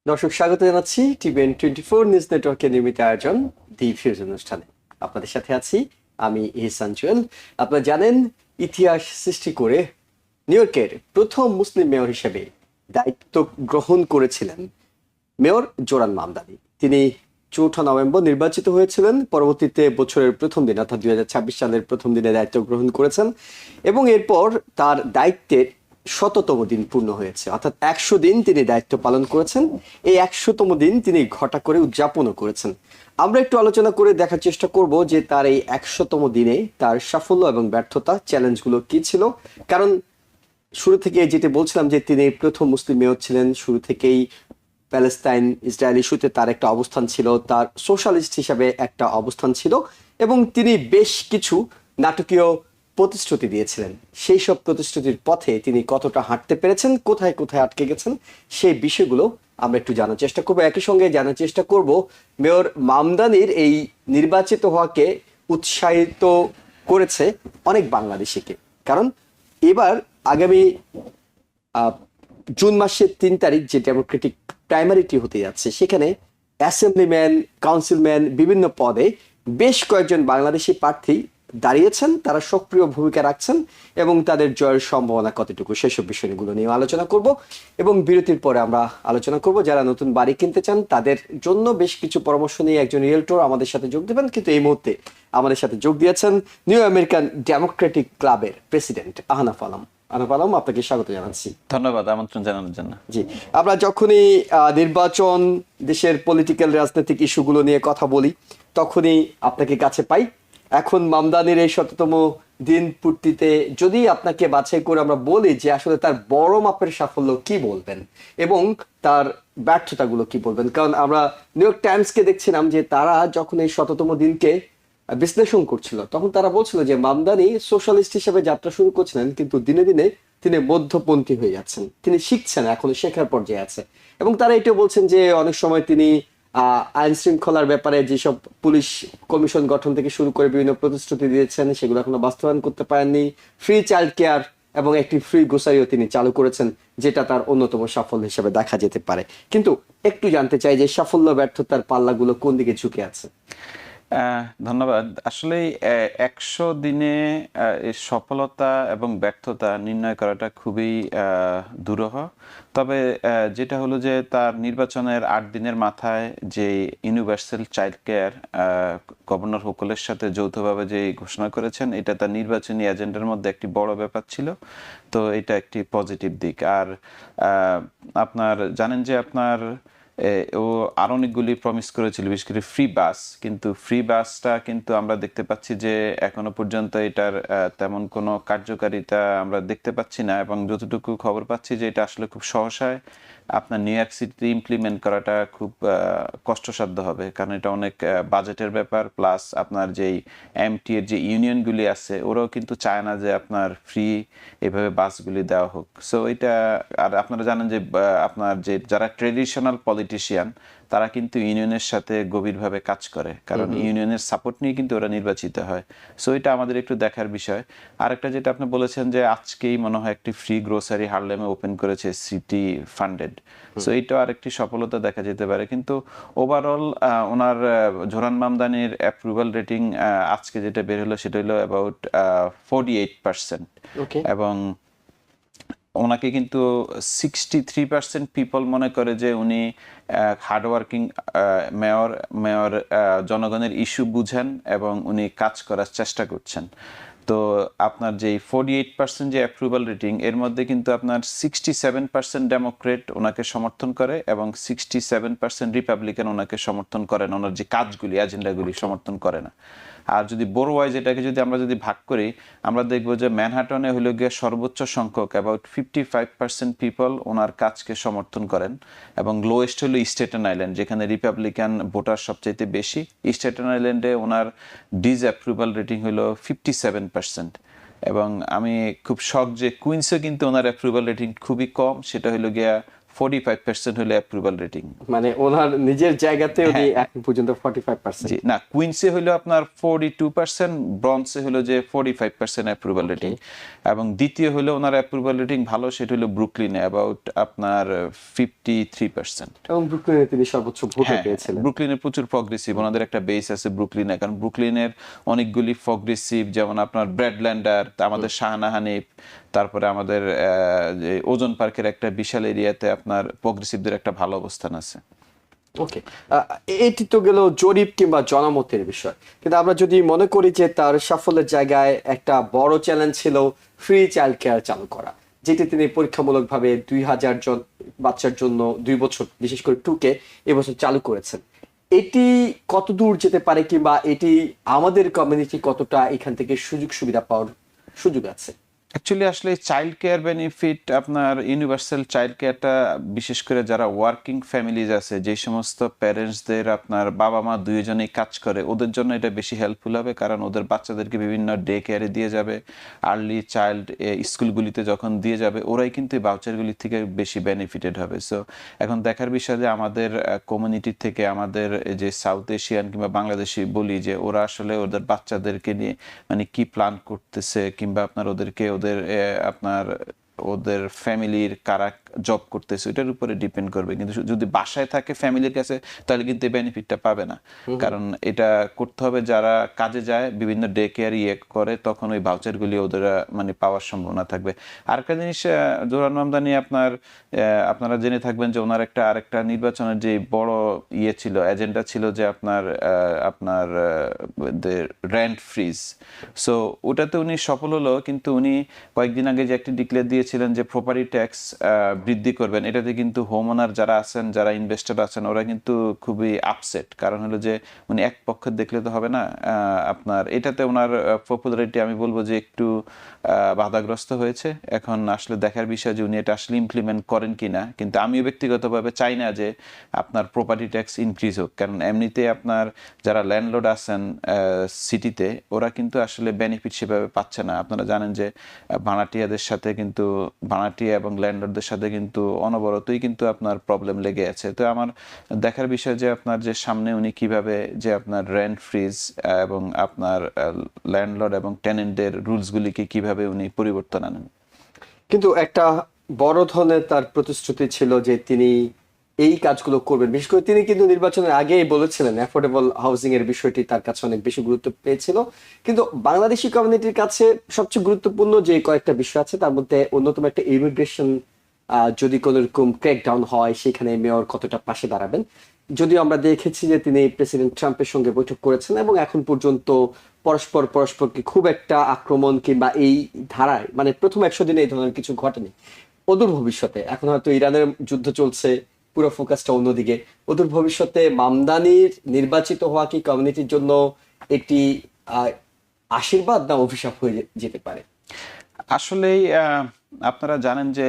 দর্শক স্বাগত জানাচ্ছি টিভিএন 24 নিউজ নেটওয়ার্কের নিয়মিত আয়োজন দি ফিউজ অনুষ্ঠানে। আপনাদের সাথে আছি আমি ইহসান জুয়েল। আপনারা জানেন, ইতিহাস সৃষ্টি করে নিউ ইয়র্কের প্রথম মুসলিম মেয়র হিসেবে দায়িত্ব গ্রহণ করেছিলেন মেয়র জোরান মামদানি। তিনি 4 নভেম্বর নির্বাচিত হয়েছিলেন। পরবর্তীতে বছরের প্রথম দিন অর্থাৎ 2026 সালের প্রথম দিনে দায়িত্ব গ্রহণ করেছেন এবং এরপর তার দায়িত্বের 100তম দিন পূর্ণ হয়েছে, অর্থাৎ 100 দিন তিনি দায়িত্ব পালন করেছেন। এই 100তম দিন তিনি ঘটা করে উদযাপনও করেছেন। আমরা একটু আলোচনা করে দেখার চেষ্টা করব যে তার এই 100তম দিনে তার সাফল্য এবং ব্যর্থতা, চ্যালেঞ্জগুলো কি ছিল। কারণ শুরু থেকে যেটা বলছিলাম যে তিনি প্রথম মুসলিম মেয়র ছিলেন, শুরু থেকেই প্যালেস্তাইন ইসরায়েল ইস্যুতে তার একটা অবস্থান ছিল, তার সোশ্যালিস্ট হিসাবে একটা অবস্থান ছিল এবং তিনি বেশ কিছু নাটকীয় প্রতিশ্রুতি দিয়েছিলেন। সেই সব প্রতিশ্রুতির পথে তিনি কতটা হাঁটতে পেরেছেন, কোথায় কোথায় আটকে গেছেন, সেই বিষয়গুলো আমরা একটু জানার চেষ্টা করবো। একই সঙ্গে জানার চেষ্টা করব মেয়র মামদানির এই নির্বাচিত হওয়াকে উৎসাহিত করেছে অনেক বাংলাদেশিকে। কারণ এবার আগামী জুন মাসের 3 তারিখ যে ডেমোক্রেটিক প্রাইমারিটি হতে যাচ্ছে, সেখানে অ্যাসেম্বলিম্যান, কাউন্সিলম্যান বিভিন্ন পদে বেশ কয়েকজন বাংলাদেশি প্রার্থী দাঁড়িয়েছেন। তারা সক্রিয় ভূমিকা রাখছেন এবং তাদের জয়ের সম্ভাবনা কতটুকু, সেসব বিষয়গুলো নিয়ে আলোচনা করব। এবং বিরতির পরে আমরা আলোচনা করব যারা নতুন বাড়ি কিনতে চান তাদের জন্য বেশ কিছু পরামর্শ নিয়ে একজন রিয়েলটর আমাদের সাথে যোগ দেবেন। কিন্তু এই মুহূর্তে আমাদের সাথে যোগ দিয়েছেন নিউ আমেরিকান ডেমোক্রেটিক ক্লাবের প্রেসিডেন্ট আহনাফ আলম। আহনাফ আলম, আপনাকে স্বাগত জানাচ্ছি। ধন্যবাদ আমন্ত্রণ জানানোর জন্য। জি, আমরা যখনই নির্বাচন, দেশের পলিটিক্যাল রাজনৈতিক ইস্যুগুলো নিয়ে কথা বলি তখনই আপনাকে কাছে পাই। এখন মামদানির এই 100তম দিন পূর্তিতে যদি আপনাকে বাছাই করে আমরা বলি যে আসলে তার বড় মাপের সাফল্য কি বলবেন এবং তার ব্যর্থতাগুলো কি বলবেন? কারণ আমরা নিউ ইয়র্ক টাইমসকে দেখছিলাম যে তারা যখন এই 100তম দিনকে বিশ্লেষণ করছিল তখন তারা বলছিল যে মামদানি সোশ্যালিস্ট হিসেবে যাত্রা শুরু করছিলেন, কিন্তু দিনে দিনে তিনি মধ্যপন্থী হয়ে যাচ্ছেন, তিনি শিখছেন, এখনো শেখার পর্যায়ে আছে। এবং তারা এটাও বলছেন যে অনেক সময় তিনি আইন শৃঙ্খলার ব্যাপারে যেসব পুলিশ কমিশন গঠন থেকে শুরু করে বিভিন্ন প্রতিশ্রুতি দিয়েছেন সেগুলো এখনো বাস্তবায়ন করতে পারেননি। ফ্রি চাইল্ড কেয়ার এবং একটি ফ্রি গ্রোসারিও তিনি চালু করেছেন, যেটা তার অন্যতম সাফল্য হিসেবে দেখা যেতে পারে। কিন্তু একটু জানতে চাই যে সাফল্য ব্যর্থতার পাল্লাগুলো কোন দিকে ঝুঁকে আছে? ধন্যবাদ। আসলে 100 দিনে এই সফলতা এবং ব্যর্থতা নির্ণয় করাটা খুবই দুরূহ। তবে যেটা হলো যে তার নির্বাচনের 8 দিনের মাথায় যে ইউনিভার্সাল চাইল্ড কেয়ার গভর্নর হোকলের সাথে যৌথভাবে যে ঘোষণা করেছেন, এটা তার নির্বাচনী এজেন্ডার মধ্যে একটি বড় ব্যাপার ছিল। তো এটা একটি পজিটিভ দিক। আর আপনার জানেন যে আপনার ও আরো অনেকগুলি প্রমিস করেছিল, বিশেষ করে ফ্রি বাস। কিন্তু ফ্রি বাসটা কিন্তু আমরা দেখতে পাচ্ছি যে এখনো পর্যন্ত এটার তেমন কোনো কার্যকারিতা আমরা দেখতে পাচ্ছি না, এবং যতটুকু খবর পাচ্ছি যে এটা আসলে খুব সহসায় আপনার নিউ ইয়র্ক সিটিতে ইমপ্লিমেন্ট করাটা খুব কষ্টসাধ্য হবে, কারণ এটা অনেক বাজেটের ব্যাপার। প্লাস আপনার যেই এমটি এর যে ইউনিয়নগুলি আছে ওরাও কিন্তু চায় না যে আপনার ফ্রি এভাবে বাসগুলি দেওয়া হোক। সো এটা, আর আপনারা জানেন যে আপনার যে যারা ট্রেডিশনাল পলিটিশিয়ান তারা কিন্তু ইউনিয়নের সাথে গভীরভাবে কাজ করে, কারণ ইউনিয়নের সাপোর্ট নিয়ে কিন্তু ওরা নির্বাচিত হয়। সো এটা আমাদের একটু দেখার বিষয়। আরেকটা যেটা আপনি বলেছেন যে আজকেই মনে হয় একটি ফ্রি গ্রোসারি হার্লেমে ওপেন করেছে, সিটি ফান্ডেড। সো এইটাও আরেকটি সফলতা দেখা যেতে পারে। কিন্তু ওভারঅল ওনার জোরান মামদানির অ্যাপ্রুভাল রেটিং আজকে যেটা বের হলো সেটা হলো অ্যাবাউট 48%। এবং ওনাকে কিন্তু 63% পিপল মনে করে যে উনি হার্ডওয়ার্কিং মেয়র মেয়র জনগণের ইস্যু বুঝেন এবং উনি কাজ করার চেষ্টা করছেন। তো আপনার যে 48% যে অ্যাপ্রুভাল রেটিং, এর মধ্যে কিন্তু আপনার 67% ডেমোক্রেট ওনাকে সমর্থন করে এবং 67% রিপাবলিকান ওনাকে সমর্থন করেন, ওনার যে কাজগুলি, এজেন্ডাগুলি সমর্থন করে না। আর যদি বোরো ওয়াইজ এটাকে যদি আমরা ভাগ করি, আমরা দেখব যে ম্যানহাটনে হলো গিয়ে সর্বোচ্চ সংখ্যক অ্যাবাউট 55% পিপল ওনার কাজকে সমর্থন করেন, এবং লোয়েস্ট হলো স্টেটেন আইল্যান্ড, যেখানে রিপাবলিকান ভোটার সবচাইতে বেশি। স্টেটেন আইল্যান্ডে ওনার ডিসঅ্যাপ্রুভাল রেটিং হলো 57%। এবং আমি খুব শক যে কুইন্সে কিন্তু ওনার অ্যাপ্রুভাল রেটিং খুবই কম, সেটা হলো গিয়া 45% হলো অ্যাপ্রুভাল রেটিং। মানে ওনার নিজের জায়গাতে উনি হ্যাঁ। এখন পর্যন্ত 45%। জি না, কুইন্সে হলো আপনার 42%, ব্রঞ্জে হলো যে 45% অ্যাপ্রুভাল রেটিং, এবং দ্বিতীয় হলো ওনার অ্যাপ্রুভাল রেটিং ভালো, সেটা হলো ব্রুকলিনে অ্যাবাউট আপনার 53%। এবং ব্রুকলিনে তিনি সর্বোচ্চ ভোটও হ্যাঁ, পেয়েছিলেন। ব্রুকলিনের প্রচুর প্রগ্রেসিভ, ওনাদের একটা বেস আছে ব্রুকলিনে, কারণ ব্রুকলিনের অনেকগুলি প্রগ্রেসিভ, যেমন আপনার ব্র্যাডল্যান্ডার, আমাদের শাহনাহানিফ, তারপরে আমাদের যে ওজন পার্কের একটা বিশাল এরিয়াতে আপনার প্রগ্রেসিভদের একটা ভালো অবস্থান আছে। ওকে, এটি তো গেল জরিপ কিংবা জনমতের বিষয়, কিন্তু আমরা যদি মনে করি যে তার সাফল্যের জায়গায় একটা বড় চ্যালেঞ্জ ছিল ফ্রি চাইল্ড কেয়ার চালু করা, যেটি তিনি পরীক্ষামূলকভাবে 2000 জন বাচ্চার জন্য 2 বছর, বিশেষ করে 2কে এবছর চালু করেছেন। এটি কত দূর যেতে পারে, কিংবা এটি আমাদের কমিউনিটি কতটা এখান থেকে সুযোগ সুবিধা পাওয়ার সুযোগ আছে? অ্যাকচুয়ালি আসলে চাইল্ড কেয়ার বেনিফিট, আপনার ইউনিভার্সাল চাইল্ড কেয়ারটা বিশেষ করে যারা ওয়ার্কিং ফ্যামিলিজ আছে, যে সমস্ত প্যারেন্টসদের আপনার বাবা মা দুইজনেই কাজ করে, ওদের জন্য এটা বেশি হেল্পফুল হবে, কারণ ওদের বাচ্চাদেরকে বিভিন্ন ডে কেয়ারে দিয়ে যাবে, আর্লি চাইল্ড স্কুলগুলিতে যখন দিয়ে যাবে, ওরাই কিন্তু এই ভাউচারগুলি থেকে বেশি বেনিফিটেড হবে। সো এখন দেখার বিষয় যে আমাদের কমিউনিটির থেকে, আমাদের যে সাউথ এশিয়ান কিংবা বাংলাদেশি বলি, যে ওরা আসলে ওদের বাচ্চাদেরকে নিয়ে মানে কি প্ল্যান করতেছে, কিংবা আপনার ওদেরকে আপনার ওদের ফ্যামিলির কারা জব করতেছে ওইটার উপরে ডিপেন্ড করবে। কিন্তু যদি বাসায় থাকে ফ্যামিলির কাছে, তাহলে কিন্তু এই বেনিফিটটা পাবে না, কারণ এটা করতে হবে যারা কাজে যায়, বিভিন্ন ডে কেয়ার করে, তখন ওই ভাউচারগুলি ওদের মানে পাওয়ার সম্ভাবনা থাকবে। আরেকটা জিনিস, জোরান মামদানি আপনারা জেনে থাকবেন যে ওনার আরেকটা নির্বাচনের যে বড় ছিল, এজেন্ডা ছিল, যে আপনার রেন্ট ফ্রিজ। সো ওটাতে উনি সফল হলো, কিন্তু উনি কয়েকদিন আগে যে একটি ডিক্লেয়ার দিয়েছিলেন যে প্রপার্টি ট্যাক্স বৃদ্ধি করবেন, এটাতে কিন্তু হোম ওনার যারা আছেন, যারা ইনভেস্টর আছেন, ওরা কিন্তু খুবই আপসেট। কারণ হলো যে উনি এক পক্ষ দেখলে তো হবে না, আপনার এটাতে ওনার পপুলারিটি আমি বলবো যে একটু বাধাগ্রস্ত হয়েছে। এখন আসলে দেখার বিষয় যে উনি এটা আসলে ইমপ্লিমেন্ট করেন কিনা, কিন্তু আমিও ব্যক্তিগতভাবে চাই না যে আপনার প্রপার্টি ট্যাক্স ইনক্রিজ হোক, কারণ এমনিতে আপনার যারা ল্যান্ডলর্ড আছেন সিটিতে, ওরা কিন্তু আসলে বেনিফিট সেভাবে পাচ্ছে না। আপনারা জানেন যে ভাড়াটিয়াদের সাথে কিন্তু, ভাড়াটিয়া এবং ল্যান্ডলর্ডদের সাথে কিন্তু অনবরতই কিন্তু আপনার প্রবলেম লেগে আছে। তো আমার দেখার বিষয় যে আপনার যে সামনে উনি কিভাবে যে আপনার রেন্ট ফ্রিজ এবং আপনার ল্যান্ডলর্ড এবং টেনেন্টদের রুলসগুলিকে কিভাবে উনি পরিবর্তন আনেন। কিন্তু একটা বড় ধরনের তার প্রতিশ্রুতি ছিল যে তিনি এই কাজগুলো করবেন। বিশেষ করে তিনি কিন্তু নির্বাচনের আগেই বলেছিলেন অ্যাফোর্ডেবল হাউজিং এর বিষয়টি তার কাছে অনেক বেশি গুরুত্ব পেয়েছিল। কিন্তু বাংলাদেশি কমিউনিটির কাছে সবচেয়ে গুরুত্বপূর্ণ যে কয়েকটা বিষয় আছে, তার মধ্যে অন্যতম একটা ইমিগ্রেশন, যদি কোনো রকম ক্র্যাকডাউন হয় সেখানে মেয়র কতটা পাশে দাঁড়াবেন। যদিও আমরা দেখেছি যে তিনি প্রেসিডেন্ট ট্রাম্পের সঙ্গে বৈঠক করেছেন এবং এখন পর্যন্ত পরস্পরকে খুব একটা আক্রমণ কিংবা এই ধারায়, মানে প্রথম 100 দিনে এই ধরনের কিছু ঘটেনি। অদূর ভবিষ্যতে, এখন হয়তো ইরানের যুদ্ধ চলছে, পুরো ফোকাসটা অন্যদিকে, অদূর ভবিষ্যতে মামদানির নির্বাচিত হওয়া কি কমিউনিটির জন্য একটি আশীর্বাদ না অভিশাপ হয়ে যেতে পারে? আসলেই আপনারা জানেন যে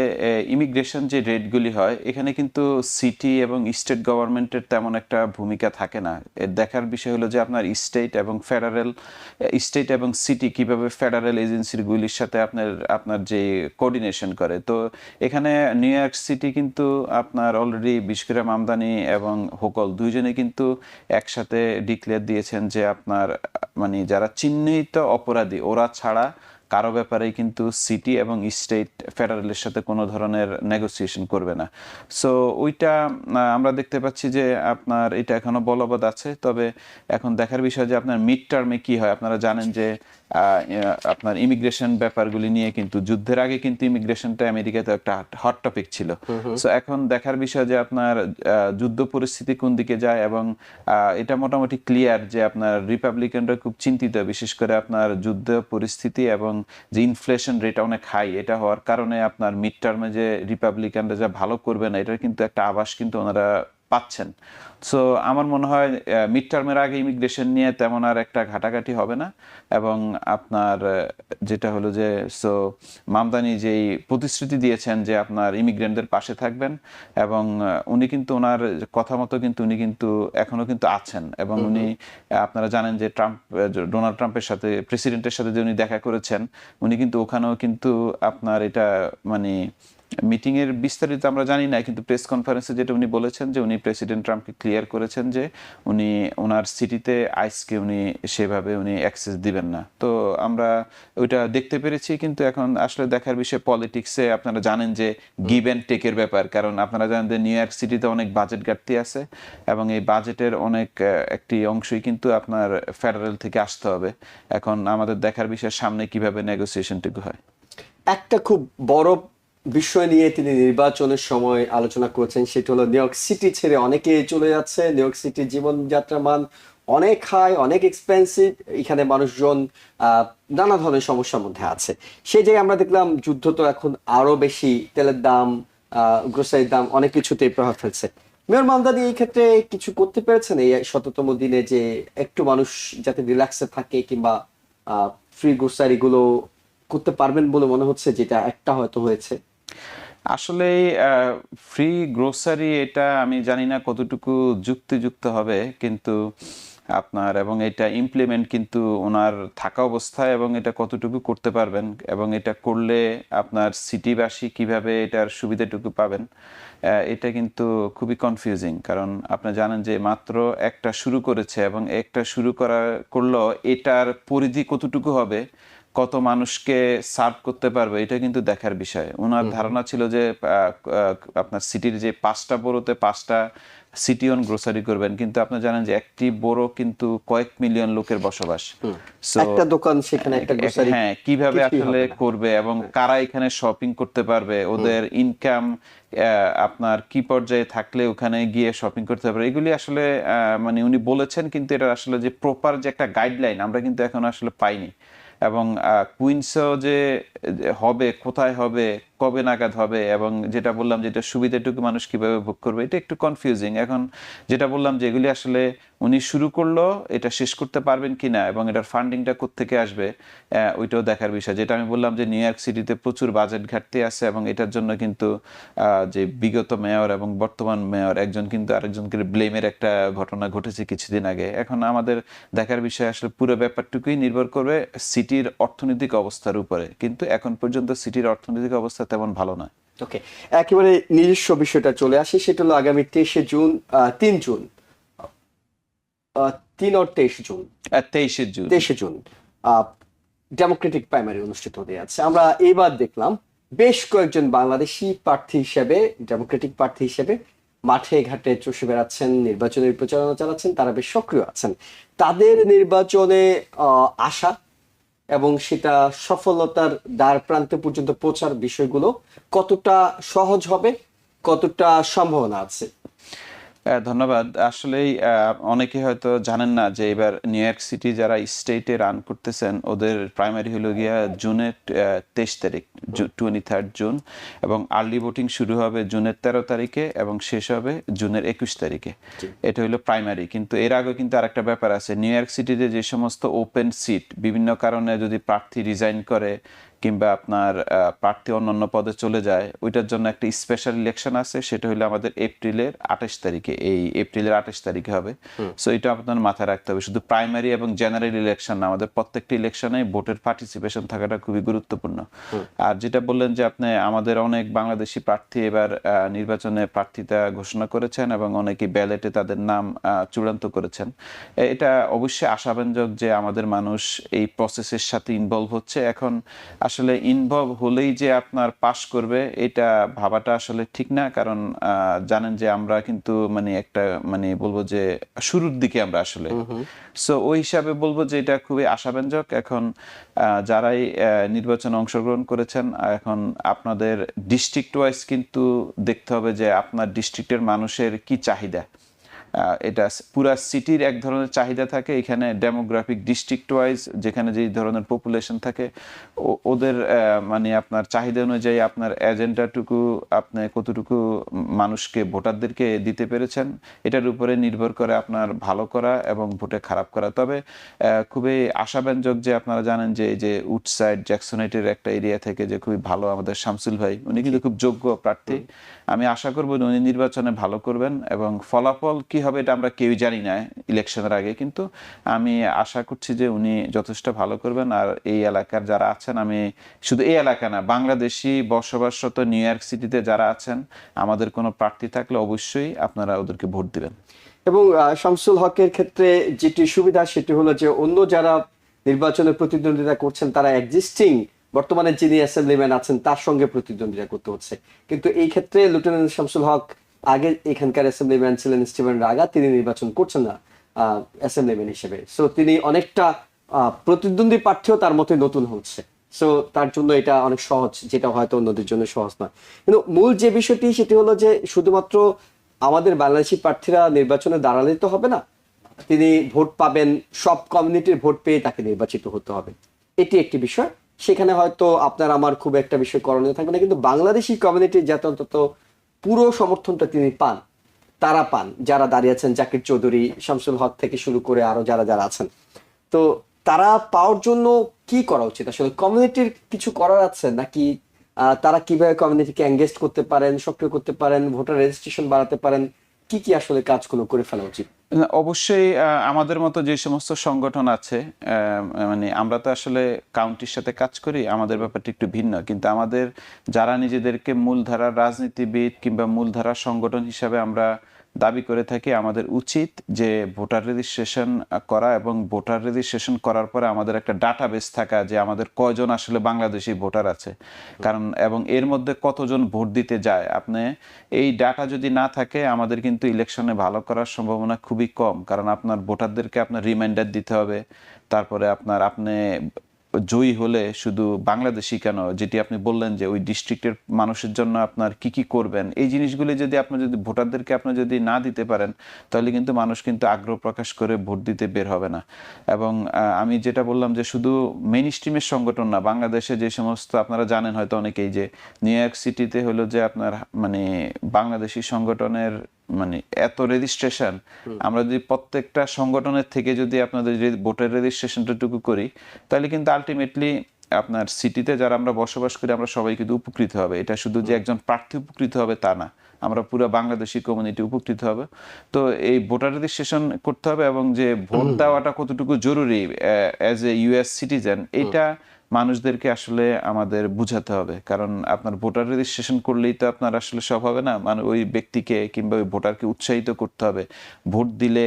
ইমিগ্রেশন যে রেটগুলি হয়, এখানে কিন্তু সিটি এবং স্টেট গভর্নমেন্টের তেমন একটা ভূমিকা থাকে না। এর দেখার বিষয় হলো যে আপনার স্টেট এবং সিটি কিভাবে ফেডারেল এজেন্সিগুলির সাথে আপনার যে কোঅর্ডিনেশন করে। তো এখানে নিউ ইয়র্ক সিটি কিন্তু আপনার অলরেডি বিশকিরাম আমদানি এবং হোকল দুইজনে কিন্তু একসাথে ডিক্লেয়ার দিয়েছেন যে আপনার মানে যারা চিহ্নিত অপরাধী, ওরা ছাড়া কারো ব্যাপারেই কিন্তু সিটি এবং স্টেট ফেডারেলের সাথে কোনো ধরনের নেগোসিয়েশন করবে না। সো ওইটা আমরা দেখতে পাচ্ছি যে আপনার এটা এখনো বলবৎ আছে। তবে এখন দেখার বিষয় যে আপনার মিড টার্মে কি হয়। আপনারা জানেন যে আপনার ইমিগ্রেশন ব্যাপারগুলি নিয়ে কিন্তু যুদ্ধের আগে কিন্তু ইমিগ্রেশনটা আমেরিকাতে একটা হট টপিক ছিল। সো এখন দেখার বিষয় যে আপনার যুদ্ধ পরিস্থিতি কোন দিকে যায়, এবং এটা মোটামুটি ক্লিয়ার যে আপনার রিপাবলিকানরা খুব চিন্তিত, বিশেষ করে আপনার যুদ্ধ পরিস্থিতি এবং যে ইনফ্লেশন রেট অনেক হাই, এটা হওয়ার কারণে আপনার মিড টার্মে যে রিপাবলিকানরা যা ভালো করবে না, এটার কিন্তু একটা আভাস কিন্তু ওনারা পাচ্ছেন। সো আমার মনে হয় মিড টার্মের আগে ইমিগ্রেশন নিয়ে তেমন আর একটা ঘাটাঘাটি হবে না। এবং আপনার যেটা হলো যে মামদানি যেই প্রতিশ্রুতি দিয়েছেন যে আপনার ইমিগ্রেন্টদের পাশে থাকবেন, এবং উনি কিন্তু ওনার কথা মতো কিন্তু উনি কিন্তু এখনো কিন্তু আছেন। এবং উনি আপনারা জানেন যে ডোনাল্ড ট্রাম্পের সাথে, প্রেসিডেন্টের সাথে যে উনি দেখা করেছেন, উনি কিন্তু ওখানেও কিন্তু আপনার এটা মানে মিটিং এর বিস্তারিত আমরা জানি না, কিন্তু প্রেস কনফারেন্সে যেটা উনি বলেছেন যে উনি প্রেসিডেন্ট ট্রাম্পকে ক্লিয়ার করেছেন যে উনি ওনার সিটিতে আইসকে উনি সেভাবে উনি অ্যাক্সেস দিবেন না। তো আমরা ওইটা দেখতে পেরেছি, কিন্তু এখন আসলে দেখার বিষয় পলিটিক্সে আপনারা জানেন যে গিভ অ্যান্ড টেকের ব্যাপার, কারণ আপনারা জানেন যে নিউ ইয়র্ক সিটিতে অনেক বাজেট ঘাটতি আছে এবং এই বাজেটের অনেক একটি অংশই কিন্তু আপনার ফেডারেল থেকে আসতে হবে। এখন আমাদের দেখার বিষয় সামনে কিভাবে নেগোসিয়েশনটুকু হয়। একটা খুব বড় বিষয় নিয়ে তিনি নির্বাচনের সময় আলোচনা করেছেন, সেটা হলো নিউ ইয়র্ক সিটি ছেড়ে অনেকে চলে যাচ্ছে। নিউ ইয়র্ক সিটির জীবনযাত্রার মান অনেক হাই, অনেক এক্সপেন্সিভ। এখানে মানুষজন নানা ধরনের সমস্যার মধ্যে আছে। সেই জায়গায় আমরা দেখলাম যুদ্ধ তো এখন আরো বেশি, তেলের দাম, গ্রোসারির দাম, অনেক কিছুতেই প্রভাব ফেলছে। মেয়র মামদানি এই ক্ষেত্রে কিছু করতে পেরেছেন এই ১৭তম দিনে, যে একটু মানুষ যাতে রিল্যাক্সে থাকে, কিংবা ফ্রি গ্রোসারি গুলো করতে পারবেন বলে মনে হচ্ছে, যেটা একটা হয়তো হয়েছে? আসলে ফ্রি গ্রোসারি এটা আমি জানি না কতটুকু যুক্তিযুক্ত হবে, কিন্তু আপনার এবং এটা ইমপ্লিমেন্ট কিন্তু ওনার থাকা অবস্থায়, এবং এটা কতটুকু করতে পারবেন এবং এটা করলে আপনার সিটিবাসী কিভাবে এটার সুবিধাটুকু পাবেন, এটা কিন্তু খুবই কনফিউজিং। কারণ আপনি জানেন যে মাত্র একটা শুরু করেছে এবং একটা শুরু করলো, এটার পরিধি কতটুকু হবে, কত মানুষকে সার্ভ করতে পারবে, এটা কিন্তু দেখার বিষয়। ওনার ধারণা ছিল যে আপনার সিটির যে 5টা বড়োতে 5টা সিটি অন গ্রোসারি করবেন, কিন্তু আপনি জানেন যে একটি বড় কিন্তু কয়েক মিলিয়ন লোকের বসবাস। So, একটা দোকান সেখানে একটা গ্রোসারি হ্যাঁ, কিভাবে কিছুই আসলে হবে না। করবে এবং কারা এখানে শপিং করতে পারবে, ওদের ইনকাম আপনার কি পর্যায়ে থাকলে ওখানে গিয়ে শপিং করতে পারবে, এগুলি আসলে মানে উনি বলেছেন, কিন্তু এটা আসলে যে প্রপার যে একটা গাইডলাইন আমরা কিন্তু এখন আসলে পাইনি। এবং কুইন্সও যে হবে, কোথায় হবে, কবে নাগাদ হবে, এবং যেটা বললাম যেটা সুবিধাটুকু মানুষ কিভাবে ভোগ করবে, এটা একটু কনফিউজিং। এখন যেটা বললাম যে এগুলি আসলে উনি শুরু করলো, এটা শেষ করতে পারবেন কিনা এবং এটার ফান্ডিংটা কোত্থেকে আসবে, ওইটাও দেখার বিষয়। যেটা আমি বললাম যে নিউ ইয়র্ক সিটিতে প্রচুর বাজেট ঘাটতি আছে এবং এটার জন্য কিন্তু যে বিগত মেয়র এবং বর্তমান মেয়র একজন কিন্তু আরেকজনকে ব্লেমের একটা ঘটনা ঘটেছে কিছুদিন আগে। এখন আমাদের দেখার বিষয় আসলে পুরো ব্যাপারটুকুই নির্ভর করবে সিটির অর্থনৈতিক অবস্থার উপরে, কিন্তু এখন পর্যন্ত সিটির অর্থনৈতিক অবস্থা তেমন ভালো নয়। ওকে, একেবারে নিজস্ব বিষয়টা চলে আসে, সেটা হলো আগামী 23শে জুন, 3 জুন, 3 আর 23 জুন, 23শে জুন 23শে জুন ডেমোক্রেটিক প্রাইমারি অনুষ্ঠিত হতে যাচ্ছে। আমরা এবার দেখলাম বেশ কয়েকজন বাংলাদেশি প্রার্থী হিসেবে, ডেমোক্রেটিক প্রার্থী হিসেবে মাঠে ঘাটে চষে বেড়াচ্ছেন, নির্বাচনের প্রচারণা চালাচ্ছেন, তারা বেশ সক্রিয় আছেন। তাদের নির্বাচনে আসা এবং সেটা সফলতার দ্বার প্রান্তে পর্যন্ত পৌঁছার বিষয়গুলো কতটা সহজ হবে, কতটা সম্ভাবনা আছে? ধন্যবাদ। আসলেই অনেকে হয়তো জানেন না যে এবার নিউ ইয়র্ক সিটি যারা স্টেটে রান করতেছেন ওদের প্রাইমারি হলো গিয়া জুনের 23 তারিখ, 23 জুন, এবং আর্লি ভোটিং শুরু হবে জুনের 13 তারিখে এবং শেষ হবে জুনের 21 তারিখে। এটা হলো প্রাইমারি। কিন্তু এর আগে কিন্তু আরেকটা ব্যাপার আছে, নিউ ইয়র্ক সিটিতে যে সমস্ত ওপেন সিট বিভিন্ন কারণে যদি প্রার্থী রিজাইন করে কিংবা আপনার প্রার্থী অন্যান্য পদে চলে যায়, ওইটার জন্য একটা স্পেশাল ইলেকশন আছে, সেটা হলো আমাদের এপ্রিলের 28 তারিখে, এই এপ্রিলের 28 তারিখে হবে। সো এটা আপনার মাথায় রাখতে হবে, শুধু প্রাইমারি এবং জেনারেল ইলেকশন না, আমাদের প্রত্যেকটি ইলেকশনে ভোটের পার্টিসিপেশন থাকাটা খুবই গুরুত্বপূর্ণ। আর যেটা বললেন যে আপনি, আমাদের অনেক বাংলাদেশি প্রার্থী এবার নির্বাচনে প্রার্থিতা ঘোষণা করেছেন এবং অনেকে ব্যালেটে তাদের নাম চূড়ান্ত করেছেন। এটা অবশ্যই আশাব্যঞ্জক যে আমাদের মানুষ এই প্রসেসের সাথে ইনভলভ হচ্ছে। এখন আসলে ইনভলভ হলেই যে আপনার পাস করবে এটা ভাবাটা আসলে ঠিক না, কারণ জানেন যে আমরা কিন্তু মানে একটা মানে বলবো যে শুরুর দিকে আমরা আসলে, সো ওই হিসাবে বলবো যে এটা খুবই আশাব্যঞ্জক। এখন যারাই নির্বাচনে অংশগ্রহণ করেছেন, এখন আপনাদের ডিস্ট্রিক্ট ওয়াইজ কিন্তু দেখতে হবে যে আপনার ডিস্ট্রিক্টের মানুষের কি চাহিদা। এটা পুরা সিটির এক ধরনের চাহিদা থাকে, এখানে ডেমোগ্রাফিক ডিস্ট্রিক্ট ওয়াইজ যেখানে যেই ধরনের পপুলেশন থাকে ওদের মানে আপনার চাহিদা অনুযায়ী আপনার এজেন্ডাটুকু আপনি কতটুকু মানুষকে, ভোটারদেরকে দিতে পেরেছেন, এটার উপরে নির্ভর করে আপনার ভালো করা এবং ভোটে খারাপ করা। তবে খুবই আশাব্যঞ্জক যে আপনারা জানেন যে এই যে উডসাইড জ্যাকসনাইটের একটা এরিয়া থেকে যে খুবই ভালো আমাদের শামসুল ভাই, উনি কিন্তু খুব যোগ্য প্রার্থী। আমি আশা করব উনি নির্বাচনে ভালো করবেন এবং ফলাফল কি হবে এটা আমরা কেউ জানি না ইলেকশনের আগে, কিন্তু আমি আশা করছি যে উনি যথেষ্ট ভালো করবেন। আর এই এলাকার যারা আছেন, আমি শুধু এই এলাকা না, বাংলাদেশি বসবাসরত নিউ ইয়র্ক সিটিতে যারা আছেন, আমাদের কোনো প্রার্থী থাকলে অবশ্যই আপনারা ওদেরকে ভোট দিবেন। এবং শামসুল হকের ক্ষেত্রে যেটি সুবিধা সেটি হলো যে অন্য যারা নির্বাচনে প্রতিদ্বন্দ্বিতা করছেন তারা এক্সিস্টিং বর্তমানে যিনি অ্যাসেম্বলিম্যান আছেন তার সঙ্গে প্রতিদ্বন্দ্বিতা করতে হচ্ছে, কিন্তু এই ক্ষেত্রে লেফটেন্যান্ট শামসুল হক আগে এখানকার অ্যাসেম্বলিম্যান ছিলেন স্টিভেন রাগা, তিনি নির্বাচন করছেন না অ্যাসেম্বলিম্যান হিসেবে। সো তিনি অনেকটা প্রতিদ্বন্দ্বী প্রার্থীও তার মতে নতুন হচ্ছে। সো তার জন্য এটা অনেক সহজ, যেটা হয়তো অন্যদের জন্য সহজ নয়। কিন্তু মূল যে বিষয়টি সেটি হলো যে শুধুমাত্র আমাদের বাংলাদেশি প্রার্থীরা নির্বাচনে দাঁড়ালে তো হবে না, তিনি ভোট পাবেন, সব কমিউনিটির ভোট পেয়ে তাকে নির্বাচিত হতে হবে, এটি একটি বিষয়। সেখানে হয়তো আপনার আমার খুব একটা বিষয় করণীয় থাকবে না, কিন্তু বাংলাদেশি কমিউনিটির যাতে অন্তত পুরো সমর্থনটা তিনি পান, তারা পান, যারা দাঁড়িয়ে আছেন, জাকির চৌধুরী, শামসুল হক থেকে শুরু করে আরো যারা যারা আছেন, তো তারা পাওয়ার জন্য কি করা উচিত? আসলে কমিউনিটির কিছু করার আছে নাকি? তারা কিভাবে কমিউনিটিকে এঙ্গেজ করতে পারেন, সক্রিয় করতে পারেন, ভোটার রেজিস্ট্রেশন বাড়াতে পারেন, কি কি আসলে কাজগুলো করে ফেলা উচিত? অবশ্যই আমাদের মতো যে সমস্ত সংগঠন আছে, মানে আমরা তো আসলে কাউন্টির সাথে কাজ করি, আমাদের ব্যাপারটা একটু ভিন্ন, কিন্তু আমাদের যারা নিজেদেরকে মূলধারার রাজনীতিবিদ কিংবা মূলধারার সংগঠন হিসাবে আমরা দাবি করে থাকি, আমাদের উচিত যে ভোটার রেজিস্ট্রেশন করা, এবং ভোটার রেজিস্ট্রেশন করার পরে আমাদের একটা ডাটাবেস থাকা যে আমাদের কয়জন আসলে বাংলাদেশি ভোটার আছে, কারণ এবং এর মধ্যে কতজন ভোট দিতে যায়। আপনি এই ডাটা যদি না থাকে, আমাদের কিন্তু ইলেকশনে ভালো করার সম্ভাবনা খুবই কম, কারণ আপনার ভোটারদেরকে আপনার রিমাইন্ডার দিতে হবে। তারপরে আপনি জয়ী হলে শুধু বাংলাদেশি কেন, যেটি আপনি বললেন যে ওই ডিস্ট্রিক্টের মানুষের জন্য আপনার কি কি করবেন, এই জিনিসগুলি যদি আপনি যদি ভোটারদেরকে আপনি যদি না দিতে পারেন, তাহলে কিন্তু মানুষ কিন্তু আগ্রহ প্রকাশ করে ভোট দিতে বের হবে না। এবং আমি যেটা বললাম যে শুধু মেইন স্ট্রিমের সংগঠন না, বাংলাদেশে যে সমস্ত আপনারা জানেন হয়তো অনেকেই, যে নিউ ইয়র্ক সিটিতে হলো যে আপনার মানে বাংলাদেশি সংগঠনের মানে এত রেজিস্ট্রেশন, আমরা যদি প্রত্যেকটা সংগঠনের থেকে যদি আপনাদের ভোটার রেজিস্ট্রেশনটাটুকু করি, তাহলে কিন্তু আলটিমেটলি আপনার সিটিতে যারা আমরা বসবাস করি আমরা সবাই কিন্তু উপকৃত হবে। এটা শুধু যে একজন প্রার্থী উপকৃত হবে তা না, আমরা পুরো বাংলাদেশি কমিউনিটি উপকৃত হবে। তো এই ভোটার রেজিস্ট্রেশন করতে হবে, এবং যে ভোট দেওয়াটা কতটুকু জরুরি অ্যাজ এ ইউএস সিটিজেন, এটা মানুষদেরকে আসলে আমাদের বুঝাতে হবে। কারণ আপনার ভোটার রেজিস্ট্রেশন করলেই তো আপনার আসলে সব হবে না, মানে ওই ব্যক্তিকে কিংবা ওই ভোটারকে উৎসাহিত করতে হবে। ভোট দিলে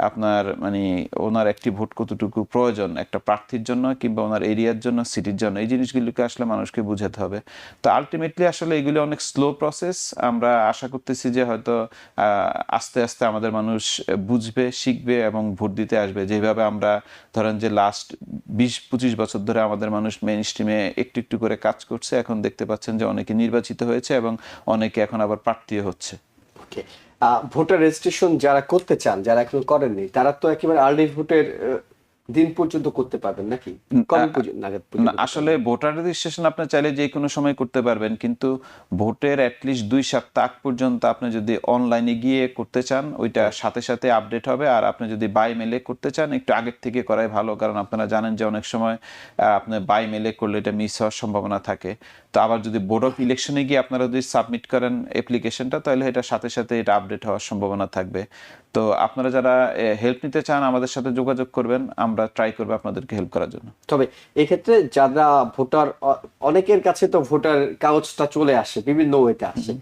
আপনার মানে ওনার একটি ভোট কতটুকু প্রয়োজন একটা প্রার্থীর জন্য কিংবা ওনার এরিয়ার জন্য, সিটির জন্য, এই জিনিসগুলোকে আসলে মানুষকে বুঝাতে হবে। তো আলটিমেটলি আসলে এগুলো অনেক স্লো প্রসেস। আমরা আশা করতেছি যে হয়তো আস্তে আস্তে আমাদের মানুষ বুঝবে, শিখবে এবং ভোট দিতে আসবে। যেভাবে আমরা ধরেন যে লাস্ট 20-25 বছর ধরে আমাদের মানুষ মেইন স্ট্রিমে একটু একটু করে কাজ করছে, এখন দেখতে পাচ্ছেন যে অনেকে নির্বাচিত হয়েছে এবং অনেকে এখন আবার প্রার্থী হচ্ছে। ওকে, ভোটার রেজিস্ট্রেশন যারা করতে চান, যারা এখনো করেননি, তারা তো একেবারে আর্লি ভোটের দিন পর্যন্ত করতে পারবেন নাকি? কবে নাগাদ পর্যন্ত? আসলে ভোটার রেজিস্ট্রেশন আপনি চাইলে যে কোনো সময় করতে পারবেন, কিন্তু ভোটের অ্যাটলিস্ট 2 সপ্তাহ আগ পর্যন্ত আপনি যদি অনলাইনে গিয়ে করতে চান, ওইটা সাথে সাথে আপডেট হবে। আর আপনি যদি বাই মেলে করতে চান, একটু আগের থেকে করাই ভালো, কারণ আপনারা জানেন যে অনেক সময় আপনি বাই মেলে করলে এটা মিস হওয়ার সম্ভাবনা থাকে। তো আবার যদি বোর্ড অফ ইলেকশনে গিয়ে আপনারা যদি সাবমিট করেন অ্যাপ্লিকেশনটা, তাহলে এটা সাথে সাথে এটা আপডেট হওয়ার সম্ভাবনা থাকবে। তো আপনারা যারা হেল্প নিতে চান আমাদের সাথে যোগাযোগ করবেন, আমরা ট্রাই করবো আপনাদেরকে হেল্প করার জন্য। তবে এক্ষেত্রে যারা ভোটার, অনেকের কাছে তো ভোটার কাগজটা চলে আসে, বিভিন্ন ওয়েতে আসে,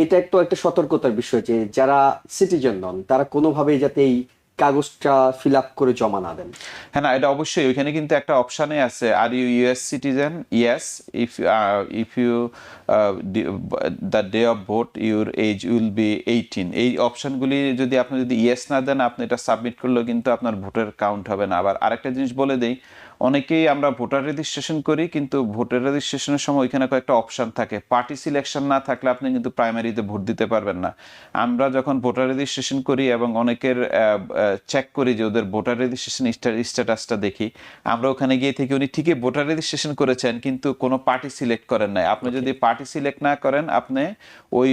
এটা একটু একটা সতর্কতার বিষয় যে যারা সিটিজেন নন তারা কোনোভাবেই যাতে এই কাগজটা ফিল আপ করে জমা না দেন। হ্যাঁ, না এটা অবশ্যই ওইখানে কিন্তু একটা অপশানে আছে, are you US citizen, yes, if you the day of vote your age will be 18, এই অপশানগুলি যদি আপনি যদি ইয়েস না দেন, আপনি এটা সাবমিট করলেও কিন্তু আপনার ভোটের কাউন্ট হবে না। আবার আরেকটা জিনিস বলে দেই, অনেকেই আমরা ভোটার রেজিস্ট্রেশন করি, কিন্তু ভোটার রেজিস্ট্রেশনের সময় ওইখানে কয়েকটা অপশান থাকে, পার্টি সিলেকশন না থাকলে আপনি কিন্তু প্রাইমারিতে ভোট দিতে পারবেন না। আমরা যখন ভোটার রেজিস্ট্রেশন করি এবং অনেকের চেক করি যে ওদের ভোটার রেজিস্ট্রেশন স্ট্যাটাসটা দেখি, আমরা ওখানে গিয়ে থেকে উনি ঠিকই ভোটার রেজিস্ট্রেশন করেছেন কিন্তু কোনো পার্টি সিলেক্ট করেন নাই। আপনি যদি পার্টি সিলেক্ট না করেন, আপনি ওই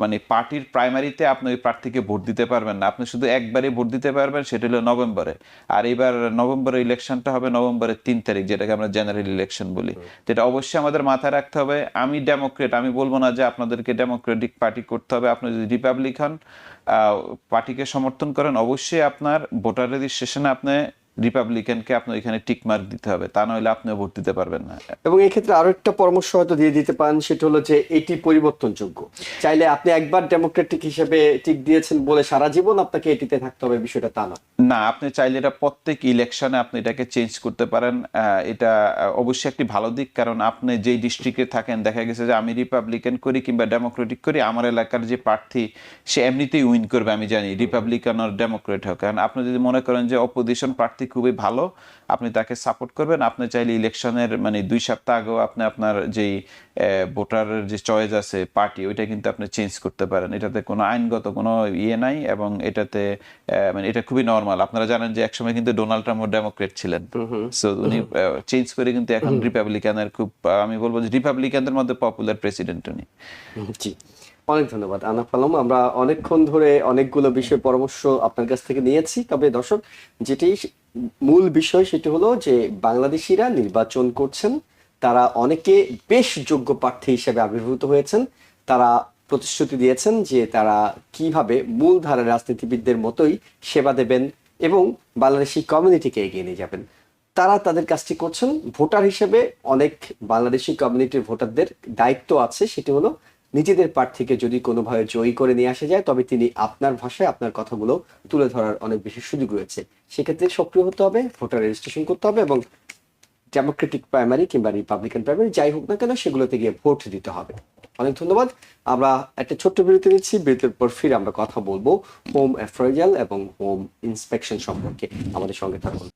মানে পার্টির প্রাইমারিতে আপনি ওই প্রার্থীকে ভোট দিতে পারবেন না, আপনি শুধু একবারই ভোট দিতে পারবেন, সেটা হলো নভেম্বরে। আর এবার নভেম্বরের ইলেকশনটা হবে নভেম্বরের 3 তারিখ, যেটাকে আমরা জেনারেল ইলেকশন বলি। তো এটা অবশ্যই আমাদের মাথায় রাখতে হবে। আমি ডেমোক্রেট, আমি বলবো না যে আপনাদেরকে ডেমোক্রেটিক পার্টি করতে হবে। আপনি যদি রিপাবলিকান পার্টিকে সমর্থন করেন, অবশ্যই আপনার ভোটার রেজিস্ট্রেশনে আপনি রিপাবলিকানকে আপনি ওইখানে টিক মার্ক দিতে হবে, তা নইলে আপনি ভোট দিতে পারবেন না। এবং এই ক্ষেত্রে আরো একটা পরামর্শ হয়তো দিয়ে দিতে পারেন, সেটা হলো যে এটি পরিবর্তনযোগ্য। চাইলে আপনি একবার ডেমোক্রেটিক হিসেবে টিক দিয়েছেন বলে সারা জীবন আপনাকে এটিতে থাকতে হবে, বিষয়টা তা না। না, আপনি চাইলে এটা প্রত্যেক ইলেকশনে আপনি এটাকে চেঞ্জ করতে পারেন। এটা অবশ্যই একটি ভালো দিক, কারণ আপনি যেই ডিস্ট্রিক্টে থাকেন, দেখা গেছে যে আমি রিপাবলিকান করি কিংবা ডেমোক্রেটিক করি, আমার এলাকার যে প্রার্থী সে এমনিতেই উইন করবে, আমি জানি, রিপাবলিকান আর ডেমোক্রেট হোক। কারণ আপনি যদি মনে করেন যে অপোজিশন প্রার্থী খুবই ভালো, আপনি তাকে সাপোর্ট করবেন, আপনি চাইলে ইলেকশনের মানে 2 সপ্তাহ আগেও আপনি আপনার যেই ভোটারের যে চয়েস আছে পার্টি, ওইটা কিন্তু আপনি চেঞ্জ করতে পারেন। এটাতে কোনো আইনগত কোনো ইয়ে নাই, এবং এটাতে মানে এটা খুবই নর্মাল। আপনারা জানেন যে একসময় কিন্তু ডোনাল্ড ট্রাম্প ডেমোক্রেট ছিলেন, সো উনি চেঞ্জ করে কিন্তু এখন রিপাবলিকানের খুব, আমি বলবো যে রিপাবলিকানদের মধ্যে পপুলার প্রেসিডেন্ট উনি। জি, অনেক ধন্যবাদ আনাফ আলম। আমরা অনেকক্ষণ ধরে অনেকগুলো বিষয় পরামর্শ আপনার কাছ থেকে নিয়েছি। তবে দর্শক, যেটি মূল বিষয় সেটি হলো যে বাংলাদেশিরা নির্বাচন করছেন, তারা অনেকে বেশ যোগ্য প্রার্থী হিসেবে আবির্ভূত হয়েছেন। তারা প্রতিশ্রুতি দিয়েছেন যে তারা কিভাবে মূলধারার রাজনীতিবিদদের মতোই সেবা দেবেন এবং বাংলাদেশি কমিউনিটিকে এগিয়ে নিয়ে যাবেন। তারা তাদের কাজটি করছেন। ভোটার হিসেবে অনেক বাংলাদেশি কমিউনিটির ভোটারদের দায়িত্ব আছে, সেটি হলো নিজেদের প্রার্থীকে যদি কোনোভাবে জয়ী করে নিয়ে আসা যায়, তবে তিনি আপনার ভাষায় আপনার কথাগুলো তুলে ধরার অনেক বেশি সুযোগ রয়েছে। সেক্ষেত্রে সক্রিয় হতে হবে, ভোটার রেজিস্ট্রেশন করতে হবে এবং ডেমোক্রেটিক প্রাইমারি কিংবা রিপাবলিকান প্রাইমারি যাই হোক না কেন, সেগুলোতে গিয়ে ভোট দিতে হবে। অনেক ধন্যবাদ। আমরা একটা ছোট্ট বিরতি নিচ্ছি। বিরতির পর ফিরে আমরা কথা বলবো হোম অ্যাফ্রাইজাল এবং হোম ইন্সপেকশন সম্পর্কে। আমাদের সঙ্গে থাকুন।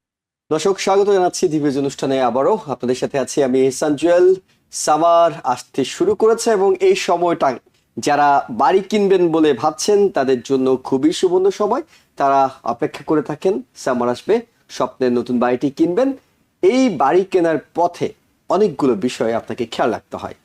দর্শক, স্বাগত জানাচ্ছি দিবেজ অনুষ্ঠানে। আবারও আপনাদের সাথে আছি আমি, এহসান জুয়েল। সামার আসতে শুরু করেছে এবং এই সময়টা যারা বাড়ি কিনবেন বলে ভাবছেন তাদের জন্য খুবই সুবর্ণ সময়। তারা অপেক্ষা করে থাকেন সামার আসবে, স্বপ্নের নতুন বাড়িটি কিনবেন। এই বাড়ি কেনার পথে অনেকগুলো বিষয় আপনাকে খেয়াল রাখতে হয়।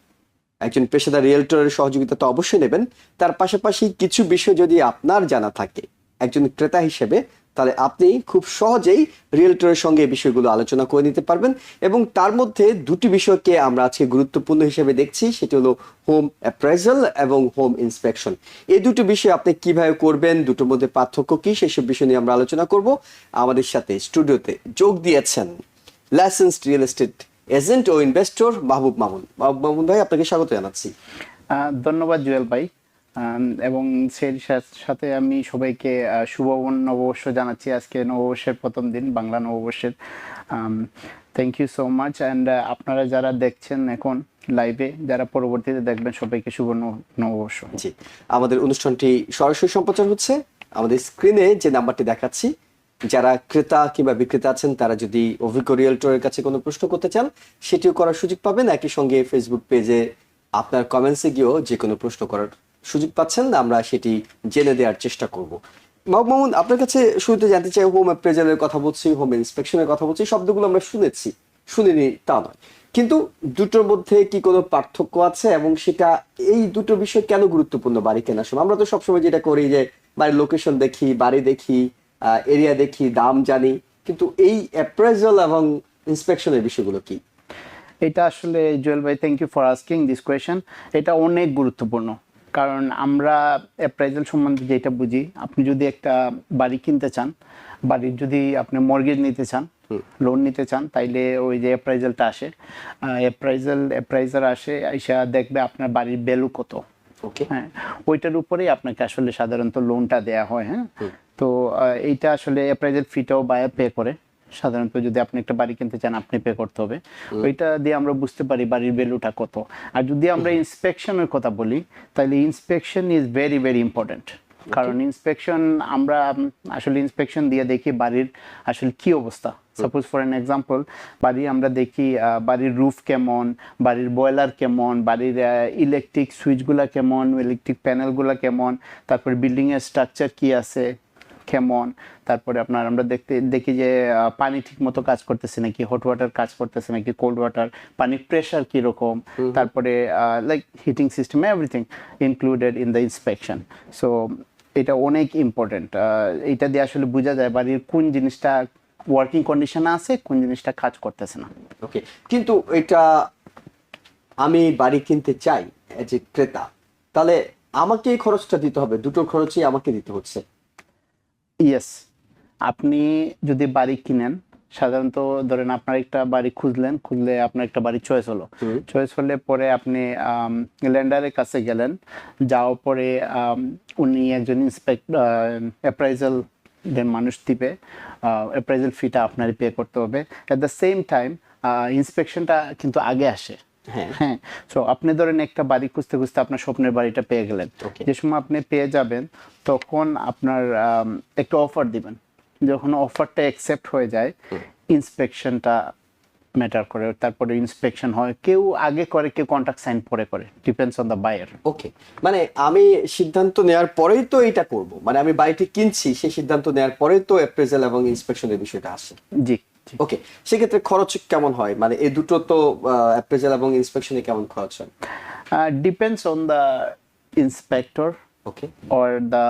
একজন পেশাদার রিয়েলটরের সহযোগিতা তো অবশ্যই নেবেন, তার পাশাপাশি কিছু বিষয় যদি আপনার জানা থাকে একজন ক্রেতা হিসেবে, তাহলে আপনি খুব সহজেই রিয়েলটরের সঙ্গে এই বিষয়গুলো আলোচনা করে নিতে পারবেন। এবং তার মধ্যে দুটি বিষয়কে আমরা আজকে গুরুত্বপূর্ণ হিসেবে দেখছি, সেটি হলো হোম অ্যাপ্রাইজাল এবং হোম ইন্সপেকশন। এই দুটো বিষয় আপনি কিভাবে করবেন, দুটোর মধ্যে পার্থক্য কি, সেসব বিষয় নিয়ে আমরা আলোচনা করব। আমাদের সাথে স্টুডিওতে যোগ দিয়েছেন লাইসেন্সড রিয়েল এস্টেট এজেন্ট ও ইনভেস্টর মাহবুব মামুন। মাহবুব মামুন ভাই, আপনাকে স্বাগত জানাচ্ছি। ধন্যবাদ জুয়েল ভাই, এবং সেই সাথে আমি সবাইকে শুভ নববর্ষ জানাচ্ছি। আজকে নববর্ষের প্রথম দিন, বাংলা নববর্ষের। Thank you so much. And আপনারা যারা দেখছেন এখন লাইভে, যারা পরবর্তীতে দেখবেন, সবাইকে শুভ নববর্ষ। জি, আমাদের অনুষ্ঠানটি সরাসরি সম্প্রচার হচ্ছে। আমাদের স্ক্রিনে যে নাম্বারটি দেখাচ্ছি, যারা ক্রেতা কিংবা বিক্রেতা আছেন, তারা যদি অভিজ্ঞ রিয়েলটরের কাছে কোনো প্রশ্ন করতে চান, সেটিও করার সুযোগ পাবেন। একই সঙ্গে ফেসবুক পেজে আপনার কমেন্টসে গিয়েও যে কোনো প্রশ্ন করার সুযোগ পাচ্ছেন, আমরা সেটি জেনে দেওয়ার চেষ্টা করব। মাহবুব মামুন, আপনার কাছে শুরুতে জানতে চাই, হোম অ্যাপ্রেজালের কথা বলছি, হোম ইন্সপেকশনের কথা বলছি, শব্দগুলো আমরা শুনেছি, শুনিনি তা নয়, কিন্তু দুটোর মধ্যে কি কোনো পার্থক্য আছে এবং সেটা এই দুটো বিষয় কেন গুরুত্বপূর্ণ বাড়ি কেনার সময়? আমরা তো সবসময় যেটা করি যে বাড়ির লোকেশন দেখি, বাড়ি দেখি, এরিয়া দেখি, দাম জানি, কিন্তু এই অ্যাপ্রেজাল এবং ইন্সপেকশনের বিষয়গুলো কি? এটা আসলে জুয়েল ভাই, thank you for asking this question. এটা অনেক গুরুত্বপূর্ণ, কারণ আমরা অ্যাপ্রাইজাল সম্বন্ধে যেটা বুঝি, আপনি যদি একটা বাড়ি কিনতে চান, বাড়ির যদি আপনি মর্গেজ নিতে চান, লোন নিতে চান, তাইলে ওই যে অ্যাপ্রাইজালটা আসে, অ্যাপ্রাইজার আসে, আইসা দেখবে আপনার বাড়ির ভ্যালু কত। হ্যাঁ, ওইটার উপরেই আপনাকে আসলে সাধারণত লোনটা দেয়া হয়। হ্যাঁ, তো এইটা আসলে অ্যাপ্রাইজাল ফিটাও বায়ার পে করে। সাধারণত যদি আপনি একটা বাড়ি কিনতে চান, আপনি পে করতে হবে। ওইটা দিয়ে আমরা বুঝতে পারি বাড়ির ভ্যালুটা কত। আর যদি আমরা ইন্সপেকশনের কথা বলি, তাহলে inspection is very very important. কারণ ইন্সপেকশন, আমরা আসলে ইন্সপেকশন দিয়ে দেখি বাড়ির আসলে কি অবস্থা। সাপোজ ফর এন এক্সাম্পল, বাড়ি আমরা দেখি বাড়ির রুফ কেমন, বাড়ির বয়লার কেমন, বাড়ির ইলেকট্রিক সুইচগুলা কেমন, ইলেকট্রিক প্যানেলগুলা কেমন, তারপর বিল্ডিংয়ের স্ট্রাকচার কি আছে, কেমন, তারপরে আপনার আমরা দেখি যে পানি ঠিক মতো কাজ করতেছে নাকি, হট ওয়াটার কাজ করতেছে নাকি, কোল্ড ওয়াটার, পানির প্রেশার কিরকম, তারপরে like heating system, everything included in the inspection. So এটা অনেক ইম্পর্টেন্ট। এটা দিয়ে আসলে বোঝা যায় বাড়ির কোন জিনিসটা ওয়ার্কিং কন্ডিশনে আছে, কোন জিনিসটা কাজ করতেছে না। ওকে, কিন্তু এটা আমি বাড়ি কিনতে চাই এজ এ ক্রেতা, তাহলে আমাকে এই খরচটা দিতে হবে, দুটোর খরচই আমাকে দিতে হচ্ছে। ইয়েস, আপনি যদি বাড়ি কিনেন, সাধারণত ধরেন আপনার একটা বাড়ি খুঁজলে আপনার একটা বাড়ি চয়েস হলো, চয়েস হলে পরে আপনি ল্যান্ডারের কাছে গেলেন, যাওয়ার পরে উনি একজন অ্যাপ্রাইজাল দেন মানুষ দিবে, অ্যাপ্রাইজাল ফিটা আপনার পে করতে হবে। অ্যাট দ্য সেম টাইম ইন্সপেকশনটা কিন্তু আগে আসে। হ্যাঁ, সো আপনি ধরেন একটা বাড়ি খুঁজতে খুঁজতে আপনার স্বপ্নের বাড়িটা পেয়ে গেলেন, যে সময় আপনি পেয়ে যাবেন তখন আপনার একটা অফার দিবেন। যখন অফারটা অ্যাকসেপ্ট হয়ে যায়, ইন্সপেকশনটা ম্যাটার করে। তারপরে ইন্সপেকশন হয়, কেউ আগে করে, কেউ কন্ট্রাক্ট সাইন পরে করে, ডিপেন্ডস অন দ্য বায়ার। ওকে, মানে আমি সিদ্ধান্ত নেওয়ার পরেই তো এটা করব, মানে আমি বাড়িটি কিনছি সেই সিদ্ধান্ত নেওয়ার পরেই তো অ্যাপ্রেজাল এবং ইন্সপেকশনের বিষয়টা আসে। জি। ওকে, সেক্ষেত্রে খরচ কেমন হয়, মানে এই দুটো তো অ্যাপ্রেজাল এবং ইন্সপেকশনে কেমন খরচ হয়? Depends on the inspector okay, or the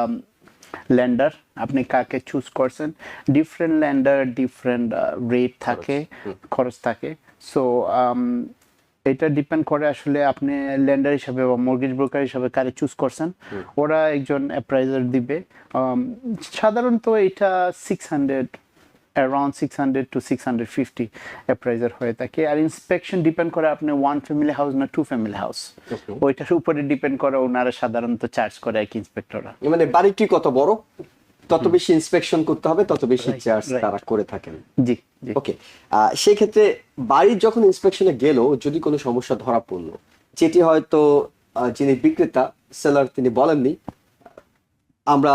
lender, আপনি কাকে চুজ করছেন। ডিফারেন্ট ল্যান্ডার ডিফারেন্ট রেট থাকে, খরচ থাকে। সো এটা ডিপেন্ড করে আসলে আপনি ল্যান্ডার হিসাবে বা মর্গেজ ব্রোকার হিসাবে কারে চুজ করছেন। ওরা একজন অ্যাপ্রাইজার দিবে। সাধারণত এটা 600 অ্যারাউন্ড 600 to 650 অ্যাপ্রাইজার হয়ে থাকে। আর ইন্সপেকশন ডিপেন্ড করে আপনি 1 ফ্যামিলি হাউস না 2 ফ্যামিলি হাউস, ওইটার উপরে ডিপেন্ড করে ওনারা সাধারণত চার্জ করে আর কি ইন্সপেক্টররা। মানে বাড়িটি কত বড় তত বেশি ইন্সপেকশন করতে হবে, তত বেশি চার্জ তারা করে থাকেন। জি। ওকে, সেই ক্ষেত্রে বাড়ির যখন ইন্সপেকশনে গেল, যদি কোনো সমস্যা ধরা পড়লো, যেটি হয়তো যিনি বিক্রেতা সেলার তিনি বলেননি, আমরা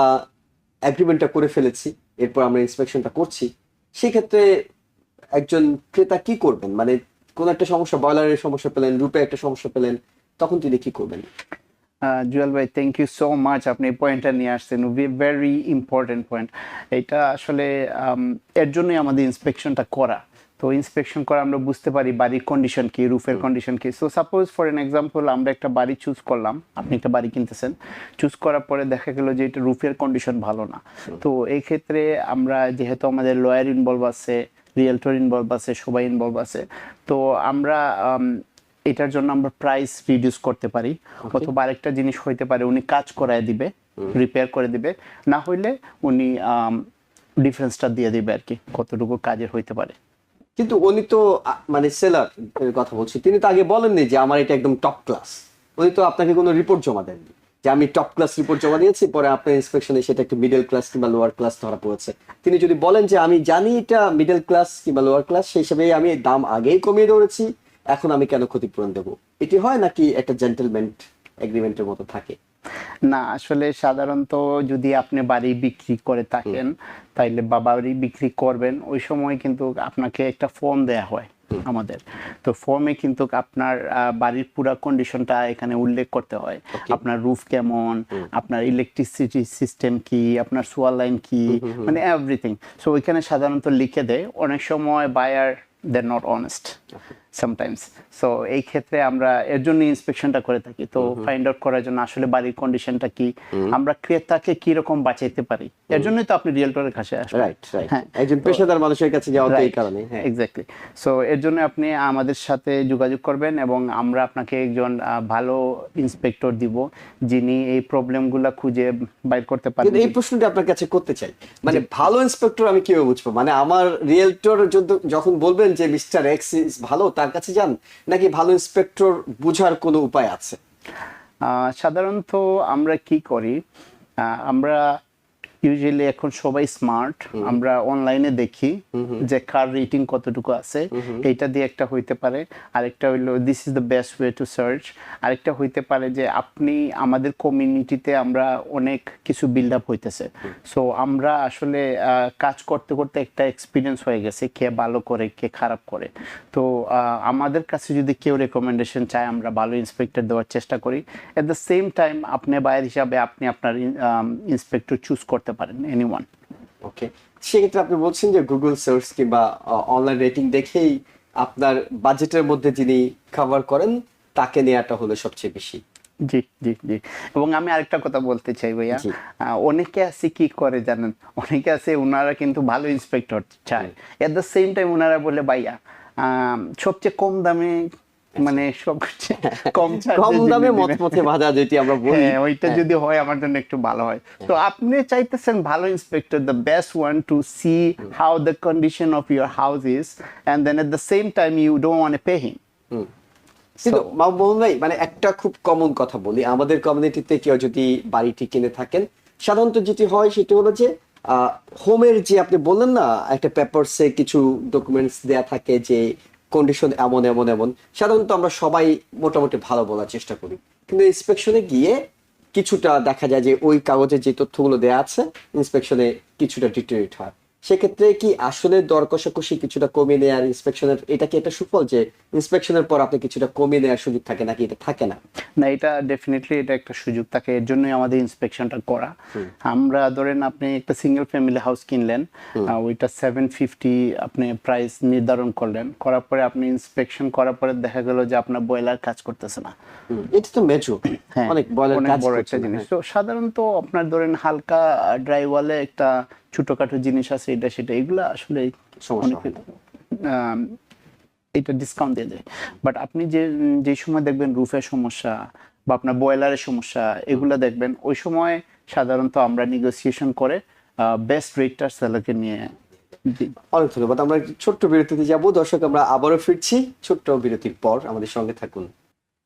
এগ্রিমেন্টটা করে ফেলেছি, এরপর আমরা ইন্সপেকশনটা করছি, সেক্ষেত্রে একজন ক্রেতা কি করবেন? মানে কোন একটা সমস্যা, বয়লারের সমস্যা পেলেন, রূপে একটা সমস্যা পেলেন, তখন তিনি কি করবেন? জুয়েল ভাই, থ্যাংক ইউ সো মাচ, আপনি এই পয়েন্টটা নিয়ে আসছেন, ভেরি ইম্পর্টেন্ট পয়েন্ট। এটা আসলে এর জন্যই আমাদের ইন্সপেকশনটা করা। তো ইন্সপেকশন করে আমরা বুঝতে পারি বাড়ির কন্ডিশন কি, রুফের কন্ডিশন কি। So suppose for an example, আমরা একটা বাড়ি চুজ করলাম, আপনি একটা বাড়ি কিনতেছেন, চুজ করার পরে দেখা গেল যে এটা রুফের কন্ডিশন ভালো না। তো এই ক্ষেত্রে আমরা, যেহেতু আমাদের লয়ার ইনভলভ আছে, রিয়েলটর ইনভলভ আছে, সবাই ইনভলভ আছে, তো আমরা এটার জন্য আমরা প্রাইস রিডিউস করতে পারি। অথবা আরেকটা জিনিস হইতে পারে, উনি কাজ করায় দিবে, রিপেয়ার করে দিবে, না হইলে উনি ডিফারেন্সটা দিয়ে দিবে আর কি, কতটুকু কাজের হইতে পারে। কিন্তু উনি তো মানে সেলার কথা বলছি, তিনি তো আগে বলেননি যে আমার এটা একদম টপ ক্লাস। উনি তো আপনাকে কোনো রিপোর্ট জমা দেননি যে আমি টপ ক্লাস রিপোর্ট জমা দিয়েছি, পরে আপনার ইন্সপেকশনে সেটা একটু মিডল ক্লাস কিংবা লোয়ার ক্লাস ধরা পড়েছে। তিনি যদি বলেন যে আমি জানি এটা মিডল ক্লাস কিংবা লোয়ার ক্লাস, সেই হিসেবে আমি দাম আগেই কমিয়ে ধরেছি, এখন আমি কেন ক্ষতিপূরণ দেবো, এটি হয় নাকি একটা জেন্টলম্যান এগ্রিমেন্টের মতো থাকে? না, আসলে সাধারণত যদি আপনি বাড়ি বিক্রি করে থাকেন, তাইলে বা বাড়ি বিক্রি করবেন, ওই সময় কিন্তু আপনাকে একটা ফর্ম দেয়া হয় আমাদের। তো ফর্মে কিন্তু আপনার বাড়ির পুরো কন্ডিশনটা এখানে উল্লেখ করতে হয়। আপনার রুফ কেমন, আপনার ইলেকট্রিসিটি সিস্টেম কি, আপনার সোয়ার লাইন কি, মানে এভরিথিং। সো ওইখানে সাধারণত লিখে দেয়। অনেক সময় buyer they're not honest sometimes, so এই ক্ষেত্রে আমরা এর জন্য ইন্সপেকশনটা করে থাকি। তো ফাইন্ড আউট করার জন্য আসলে বাড়ির কন্ডিশনটা কি, আমরা ক্রেতাকে কি রকম বাঁচাইতে পারি, এর জন্যই তো আপনি রিয়েলটরের কাছে আসেন। রাইট, একজন পেশাদার মানুষের কাছে যাওয়া তো এই কারণে। এক্স্যাক্টলি। সো এর জন্য আপনি আমাদের সাথে যোগাযোগ করবেন এবং আমরা আপনাকে একজন ভালো ইন্সপেক্টর দিব, যিনি এই প্রবলেমগুলো খুঁজে বাইর করতে পারবেন। কিন্তু এই প্রশ্নটা আপনার কাছে করতে চাই, মানে ভালো ইন্সপেক্টর আমি কিভাবে বুঝবো? মানে আমার রিয়েলটর যখন বলবেন যে মিস্টার এক্স ইজ ভালো, তার কাছে যান, নাকি ভালো ইন্সপেক্টর বোঝার কোনো উপায় আছে? সাধারণত আমরা কি করি, আমরা ইউজুয়ালি এখন সবাই স্মার্ট, আমরা অনলাইনে দেখি যে কার রেটিং কতটুকু আছে, এইটা দিয়ে একটা হইতে পারে। আরেকটা হইলো this is the best way to search. আরেকটা হইতে পারে যে আপনি আমাদের কমিউনিটিতে আমরা অনেক কিছু বিল্ড আপ হইতেছে, সো আমরা আসলে কাজ করতে করতে একটা এক্সপিরিয়েন্স হয়ে গেছে, কে ভালো করে কে খারাপ করে। তো আমাদের কাছে যদি কেউ রেকমেন্ডেশন চায়, আমরা ভালো ইন্সপেক্টর দেওয়ার চেষ্টা করি। এট দ্য সেম টাইম আপনি বায়ার হিসাবে আপনি আপনার ইন্সপেক্টর চুজ করতে পারেন, এনিওয়ান। ওকে, সেক্ষেত্রে আপনি বলছেন যে গুগল সার্চ কিংবা অনলাইন রেটিং দেখেই আপনার বাজেটের মধ্যে যিনি কভার করেন তাকে নেওয়াটা হলো সবচেয়ে বেশি। জি জি জি। এবং আমি আরেকটা কথা বলতে চাই ভাইয়া, জি। অনেকে আছে কি করে জানেন, অনেকে আছে ওনারা কিন্তু ভালো ইন্সপেক্টর চায়, এট দ্য সেম টাইম ওনারা বলে ভাইয়া সবচেয়ে কম দামে, মানে সবচেয়ে কম কম চার্জে দামে মচমচে ভাজা যেটি আমরা বলি। হ্যাঁ ওইটা যদি হয় আমার জন্য একটু ভালো হয়। তো আপনি চাইতেছেন ভালো inspector, the best one to see how the condition of your house is, and then at the same time you don't want to pay him. কিন্তু মাহবুব ভাই, মানে একটা খুব কমন কথা বলি, আমাদের কমিউনিটিতে কেউ যদি বাড়িটি কিনে থাকেন, সাধারণত যেটি হয় সেটি হলো যে হোমের যে আপনি বললেন না একটা পেপারসে কিছু ডকুমেন্টস দেয়া থাকে যে কন্ডিশন এমন এমন এমন, সাধারণত আমরা সবাই মোটামুটি ভালো বলার চেষ্টা করি, কিন্তু ইন্সপেকশনে গিয়ে কিছুটা দেখা যায় যে ওই কাগজে যে তথ্যগুলো দেয়া আছে ইন্সপেকশনে কিছুটা ডিটেরিয়েট হয়। সেক্ষেত্রে কি আসলে দর কষাকষি কিছুটা কমিয়ে নেওয়ার ইন্সপেকশনের এটা কি একটা সুফল যে ইন্সপেকশনের পর আপনি কিছুটা কমিয়ে নেওয়ার সুযোগ থাকে, নাকি এটা থাকে না? না, এটা ডেফিনেটলি এটা একটা সুযোগ থাকে, এর জন্যই আমাদের ইন্সপেকশনটা করা। আমরা ধরেন আপনি একটা সিঙ্গেল ফ্যামিলি হাউস কিনলেন, ওইটা 750 আপনি প্রাইস নির্ধারণ করলেন, করার পরে আপনি ইন্সপেকশন করার পরে দেখা গেল যে আপনার বয়লার কাজ করতেছে না। এটা তো মেজর, হ্যাঁ, অনেক বয়লার অনেক কাজ বড় করছে একটা না, জিনিস। হ্যাঁ। তো সাধারণত আপনার ধরেন হালকা ড্রাই ওয়ালে একটা ছোটখাটো জিনিস আছে, এটা সেটা এগুলা আসলে সমস্যা অনেক এটা ডিসকাউন্ট দিয়ে দেয়। বাট আপনি যে যে সময় দেখবেন রুফের সমস্যা বা আপনার বয়লারের সমস্যা এগুলা দেখবেন, ওই সময় সাধারণত আমরা নেগোসিয়েশন করে বেস্ট রেটটার সেলারকে নিয়ে দিই। অনেক ধন্যবাদ। আমরা একটি ছোট্ট বিরতিতে যাব দর্শক, আমরা আবারও ফিরছি ছোট্ট বিরতির পর, আমাদের সঙ্গে থাকুন।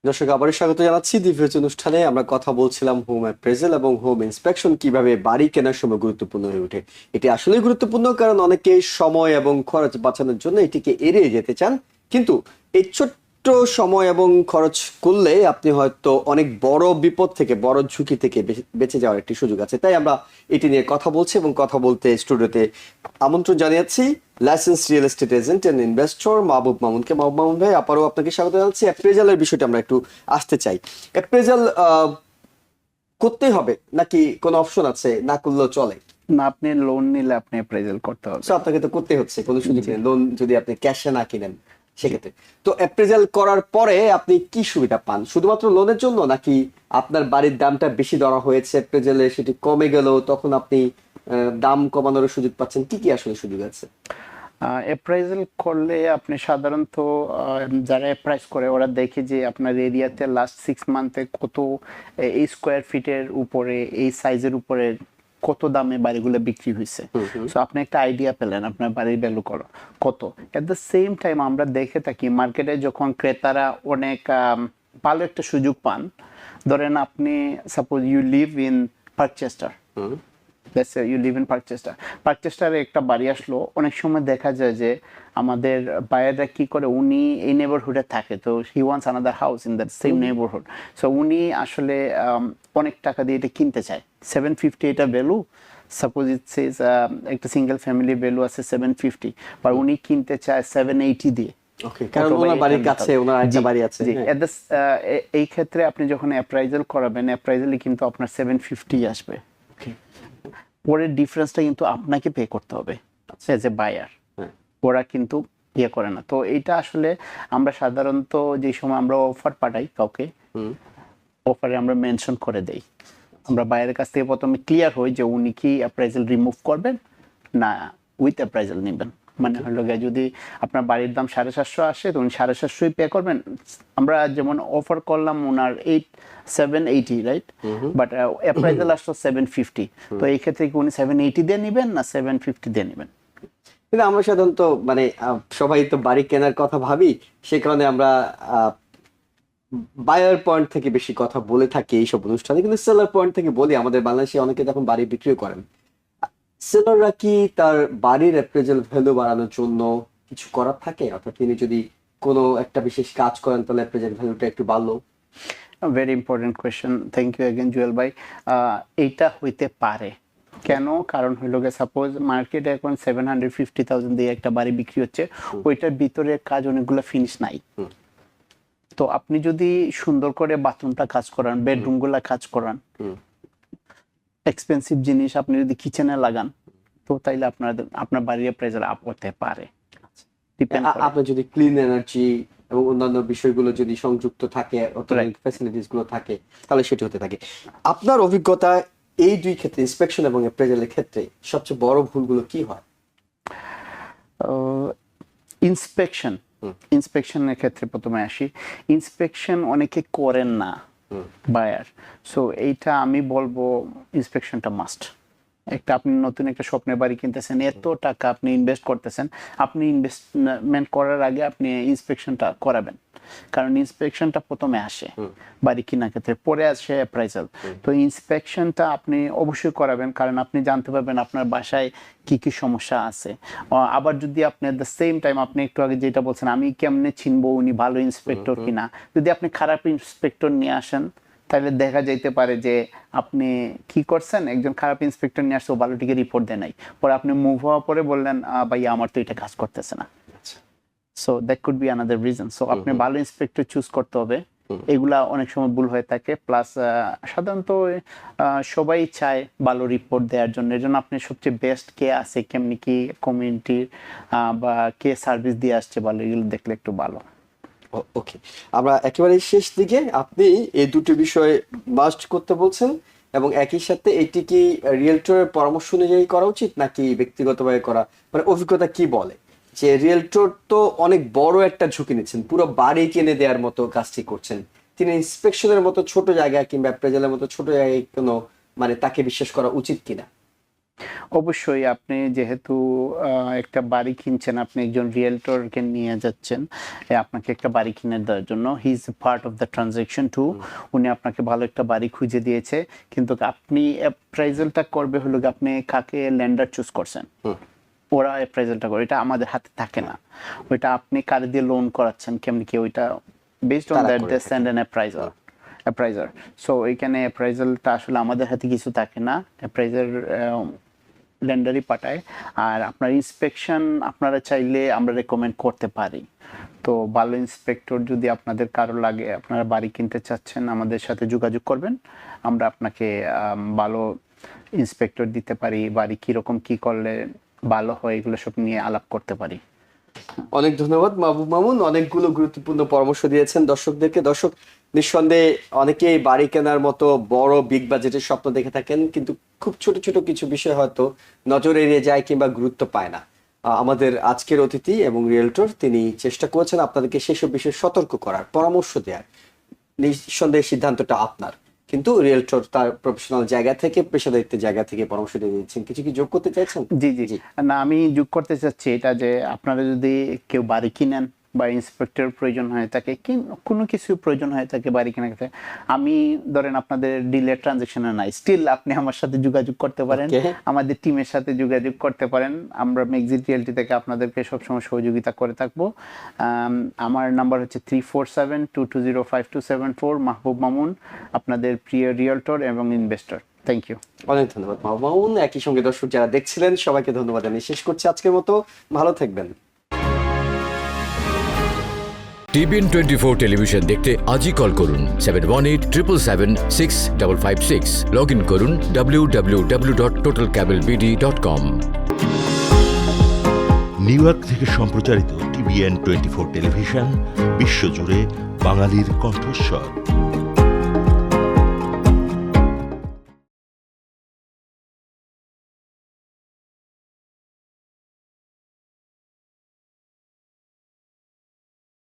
দর্শক আবারও স্বাগত জানাচ্ছি দিভ্যজ অনুষ্ঠানে। আমরা কথা বলছিলাম হোম অ্যাপ্রেজাল এবং হোম ইন্সপেকশন কিভাবে বাড়ি কেনার সময় গুরুত্বপূর্ণ হয়ে ওঠে। এটি আসলেই গুরুত্বপূর্ণ, কারণ অনেকে সময় এবং খরচ বাঁচানোর জন্য এটিকে এড়িয়ে যেতে চান, কিন্তু এই ছোট্ট সময় এবং খরচ করলে আপনি হয়তো অনেক বড় বিপদ থেকে, বড় ঝুঁকি থেকে বেঁচে যাওয়ার একটি সুযোগ আছে। তাই আমরা এটি নিয়ে কথা বলছি এবং কথা বলতে স্টুডিওতে আমন্ত্রণ জানিয়েছি license real estate agent and investor Mahbub মামুনকে। মাহবুব মামুন ভাই, আবারও আপনাকে স্বাগত জানাচ্ছি। অ্যাপ্রেজালের বিষয়টা আমরা একটু আসতে চাই। অ্যাপ্রেজাল করতেই হবে নাকি কোনো অপশন আছে, না করলেও চলে? না, আপনি লোন নিলে আপনি অ্যাপ্রাইজাল করতে হবে। সো আপনাকে তো করতে হচ্ছে, কোনো সুযোগ নেই লোন যদি আপনি ক্যাশে না কিনেন সেক্ষেত্রে। তো অ্যাপ্রেজাল করার পরে আপনি কি সুবিধা পান? শুধুমাত্র লোনের জন্য, নাকি আপনার বাড়ির দামটা বেশি ধরা হয়েছে অ্যাপ্রেজালে সেটি কমে গেল তখন আপনি দাম কমানোর সুযোগ পাচ্ছেন? কি কি আসলে সুযোগ আছে? অ্যাপ্রাইজাল করলে আপনি সাধারণত যারা অ্যাপ্রাইজ করে ওরা দেখে যে আপনার এরিয়াতে লাস্ট 6 মান্থে কত এই স্কোয়ার ফিটের উপরে, এই সাইজের উপরে কত দামে বাড়িগুলো বিক্রি হয়েছে। সো আপনি একটা আইডিয়া পেলেন আপনার বাড়ির ভ্যালু কত। এট দ্য সেম টাইম আমরা দেখে থাকি মার্কেটে যখন ক্রেতারা অনেক ভালো একটা সুযোগ পান, ধরেন আপনি suppose you live in Parkchester, you live in পার্কচেস্টারে একটা বাড়ি আসলো, অনেক সময় দেখা যায় যে আমাদের বায়াররা কি করে, উনি এই নেবারহুডে থাকে, তো he wants another house in that same neighbourhood. So উনি আসলে অনেক টাকা দিয়ে এটা কিনতে চায়। 750 এটা ভ্যালু, সাপোজ ইটস একটা সিঙ্গেল ফ্যামিলি ভ্যালু আছে 750, বা উনি কিনতে চায় 780 দিয়ে। ওকে, কারণ ওনার বাড়ির কাছে ওনার একটা বাড়ি আছে। এই ক্ষেত্রে আপনি যখন অ্যাপ্রাইজাল করাবেন, অ্যাপ্রাইজালে কিন্তু আপনার 750 আসবে। পরের ডিফারেন্সটা কিন্তু আপনাকে পে করতে হবে এজ এ বায়ার, ওরা কিন্তু ইয়ে করে না। তো এইটা আসলে আমরা সাধারণত যে সময় আমরা অফার পাঠাই কাউকে, অফারে আমরা মেনশন করে দেই, আমরা বায়ারের কাছ থেকে প্রথমে ক্লিয়ার হই যে উনি কি অ্যাপ্রাইজাল রিমুভ করবেন না উইথ অ্যাপ্রাইজাল নেবেন। মানে হলো গিয়ে যদি আপনার বাড়ির দাম 750 আসে তো উনি 750 পে করবেন। আমরা যেমন অফার করলাম ওনার 780, রাইট, বাট অ্যাপ্রাইজাল আসলো 750, তো এই ক্ষেত্রে কি উনি 780 দিয়ে নেবেন না 750 দিয়ে নেবেন? কিন্তু আমরা সাধারণত মানে সবাই তো বাড়ি কেনার কথা ভাবি, সে কারণে আমরা বায়ার পয়েন্ট থেকে বেশি কথা বলে থাকি এইসব অনুষ্ঠানে, কিন্তু সেলার পয়েন্ট থেকে বলি। আমাদের বাংলাদেশে অনেকে তখন বাড়ি বিক্রি করেন, সেলাররা কি তার বাড়ির অ্যাপ্রেজাল ভ্যালু বাড়ানোর জন্য কিছু করার থাকে? অর্থাৎ তিনি যদি কোনো একটা বিশেষ কাজ করেন তাহলে অ্যাপ্রেজাল ভ্যালুটা একটু বাড়লো। Very important question, thank you again Jewel ভাই। এইটা হইতে পারে কেন? কারণ হইলো গিয়ে সাপোজ মার্কেটে এখন 750,000 দিয়ে একটা বাড়ি বিক্রি হচ্ছে, ওইটার ভিতরে কাজ অনেকগুলো ফিনিশ নাই। তো আপনি যদি সুন্দর করে বাথরুমটা কাজ করান, বেডরুমগুলা কাজ করান, এক্সপেন্সিভ জিনিস আপনি যদি কিচেনে লাগান, তো তাইলে আপনার বাড়ির অ্যাপ্রাইজাল আপ হতে পারে। ডিপেন্ড করে। আপনার যদি ক্লিন এনার্জি এবং অন্যান্য বিষয়গুলো যদি সংযুক্ত থাকে, অত্যাধুনিক Right. ফ্যাসিলিটিস গুলো থাকে, তাহলে সেটি হতে থাকে। আপনার অভিজ্ঞতা এই দুই ক্ষেত্রে, ইন্সপেকশন এবং অ্যাপ্রেজালের ক্ষেত্রে সবচেয়ে বড় ভুলগুলো কি হয়? ইন্সপেকশনের ক্ষেত্রে প্রথমে আসি। ইন্সপেকশন অনেকে করেন না বায়ার, সো এইটা আমি বলবো ইন্সপেকশনটা মাস্ট। আপনি নতুন একটা স্বপ্নের বাড়ি কিনতেছেন, এত টাকা আপনি ইনভেস্ট করতেছেন, আপনি ইনভেস্টমেন্ট করার আগে আপনি ইন্সপেকশনটা করাবেন, কারণ ইন্সপেকশনটা প্রথমে আসে বাড়ি কেনার ক্ষেত্রে, পরে আসে অ্যাপ্রাইজাল। তো ইন্সপেকশনটা আপনি অবশ্যই করাবেন, কারণ আপনি জানতে পারবেন আপনার বাসায় কি কি সমস্যা আছে। আবার যদি আপনি এট দ্য সেম টাইম, আপনি একটু আগে যেটা বলছেন, আমি কেমনে চিনবো উনি ভালো ইন্সপেক্টর কিনা, যদি আপনি খারাপ ইন্সপেক্টর নিয়ে আসেন তাহলে দেখা যাইতে পারে যে আপনি কি করছেন, একজন খারাপ ইন্সপেক্টর নিয়ে আসছে, ও ভালোটিকে রিপোর্ট দেয় নাই, পরে আপনি মুভ হওয়ার পরে বললেন ভাইয়া আমার তো এটা কাজ করতেছে না। So that could be another reason. So আপনি ভালো ইন্সপেক্টর চুজ করতে হবে। এগুলা অনেক সময় ভুল হয়ে থাকে। প্লাস সাধারণত সবাই চায় ভালো রিপোর্ট দেওয়ার জন্য, এর জন্য আপনি সবচেয়ে বেস্ট কে আছে, কেমনি কি কমিউনিটির বা কে সার্ভিস দিয়ে আসছে ভালো, এগুলো দেখলে একটু ভালো। ওকে, আমরা একেবারে শেষ দিকে, আপনি এই দুটো বিষয় মাস্ট করতে বলছেন, এবং একই সাথে এটি কি রিয়েলটরের পরামর্শ অনুযায়ী করা উচিত নাকি ব্যক্তিগতভাবে করা, মানে অভিজ্ঞতা কি বলে যে রিয়েলটর তো অনেক বড় একটা ঝুঁকি নিচ্ছেন, পুরো বাড়ি কিনে দেওয়ার মতো কাজটি করছেন, তিনি ইন্সপেকশনের মতো ছোট জায়গায় কিংবা অ্যাপ্রেজালের মতো ছোট জায়গায় কোনো, মানে তাকে বিশ্বাস করা উচিত কিনা? অবশ্যই আপনি যেহেতু একটা বাড়ি কিনছেন, আপনি একজন রিয়েলটরকে নিয়ে যাচ্ছেন আপনাকে একটা বাড়ি কিনে দেওয়ার জন্য, he is part of the transaction too. উনি আপনাকে ভালো একটা বাড়ি খুঁজে দিয়েছে, কিন্তু আপনি অ্যাপ্রাইজালটা করবে হলো আপনি কাকে ল্যান্ডার চুজ করছেন, ওরা অ্যাপ্রাইজালটা করে, এটা আমাদের হাতে থাকে না। ওইটা আপনি কারে দিয়ে লোন করাচ্ছেন, কেমনি কি, ওইটা based on that they send an appraiser. So এইখানে অ্যাপ্রাইজালটা আসলে আমাদের হাতে কিছু থাকে না, অ্যাপ্রাইজার ল্যান্ডারই পাঠায়। আর আপনার ইন্সপেকশন আপনারা চাইলে আমরা রেকমেন্ড করতে পারি। তো ভালো ইন্সপেক্টর যদি আপনাদের কারো লাগে, আপনারা বাড়ি কিনতে চাচ্ছেন, আমাদের সাথে যোগাযোগ করবেন, আমরা আপনাকে ভালো ইন্সপেক্টর দিতে পারি, বাড়ি কীরকম কী করলে ভালো হয় এগুলো সব নিয়ে আলাপ করতে পারি। অনেক ধন্যবাদ মাহবুব মামুন, অনেকগুলো গুরুত্বপূর্ণ পরামর্শ দিয়েছেন দর্শকদেরকে। দর্শক নিঃসন্দেহে অনেকেই বাড়ি কেনার মতো বড় বিগ বাজেটের স্বপ্ন দেখে থাকেন, কিন্তু খুব ছোট ছোট কিছু বিষয় হয়তো নজর এড়িয়ে যায় কিংবা গুরুত্ব পায় না। আমাদের আজকের অতিথি এবং রিয়েলটর, তিনি চেষ্টা করেছেন আপনাদেরকে সেসব বিষয়ে সতর্ক করার, পরামর্শ দেওয়ার। নিঃসন্দেহে সিদ্ধান্তটা আপনার, কিন্তু রিয়েলটর তার প্রফেশনাল জায়গা থেকে, পেশাদারিত্বের জায়গা থেকে পরামর্শ দিয়ে দিচ্ছেন। কিছু কি যোগ করতে চাইছেন? জি জি জি না, আমি যোগ করতে চাচ্ছি এটা যে আপনারা যদি কেউ বাড়ি কিনেন বা ইন্সপেক্টর প্রয়োজন হয়ে থাকে, কোনো কিছু প্রয়োজন হয়ে থাকে বাড়ি কেনার ক্ষেত্রে, আমি ধরেন আপনাদের ডিলে ট্রানজাকশনে নাই, স্টিল আপনি আমার সাথে যোগাযোগ করতে পারেন, আমাদের টিমের সাথে যোগাযোগ করতে পারেন। আমরা মেক্সিট রিয়েলটি থেকে আপনাদেরকে সবসময় সহযোগিতা করে থাকবো। আমার নাম্বার হচ্ছে 3472205274। মাহবুব মামুন, আপনাদের প্রিয় রিয়েলটর এবং ইনভেস্টর। Thank you. অনেক ধন্যবাদ মাহবুব মামুন। একই সঙ্গে দর্শক যারা দেখছিলেন সবাইকে ধন্যবাদ জানিয়ে শেষ করছি আজকের মতো। ভালো থাকবেন। TBN 24 টেলিভিশন দেখতে আজই কল করুন 7187776556। লগ ইন করুন www.totalcablebd.com। নিউ ইয়র্ক থেকে সম্প্রচারিত TBN 24 টেলিভিশন বিশ্বজুড়ে বাঙালির কণ্ঠস্বর।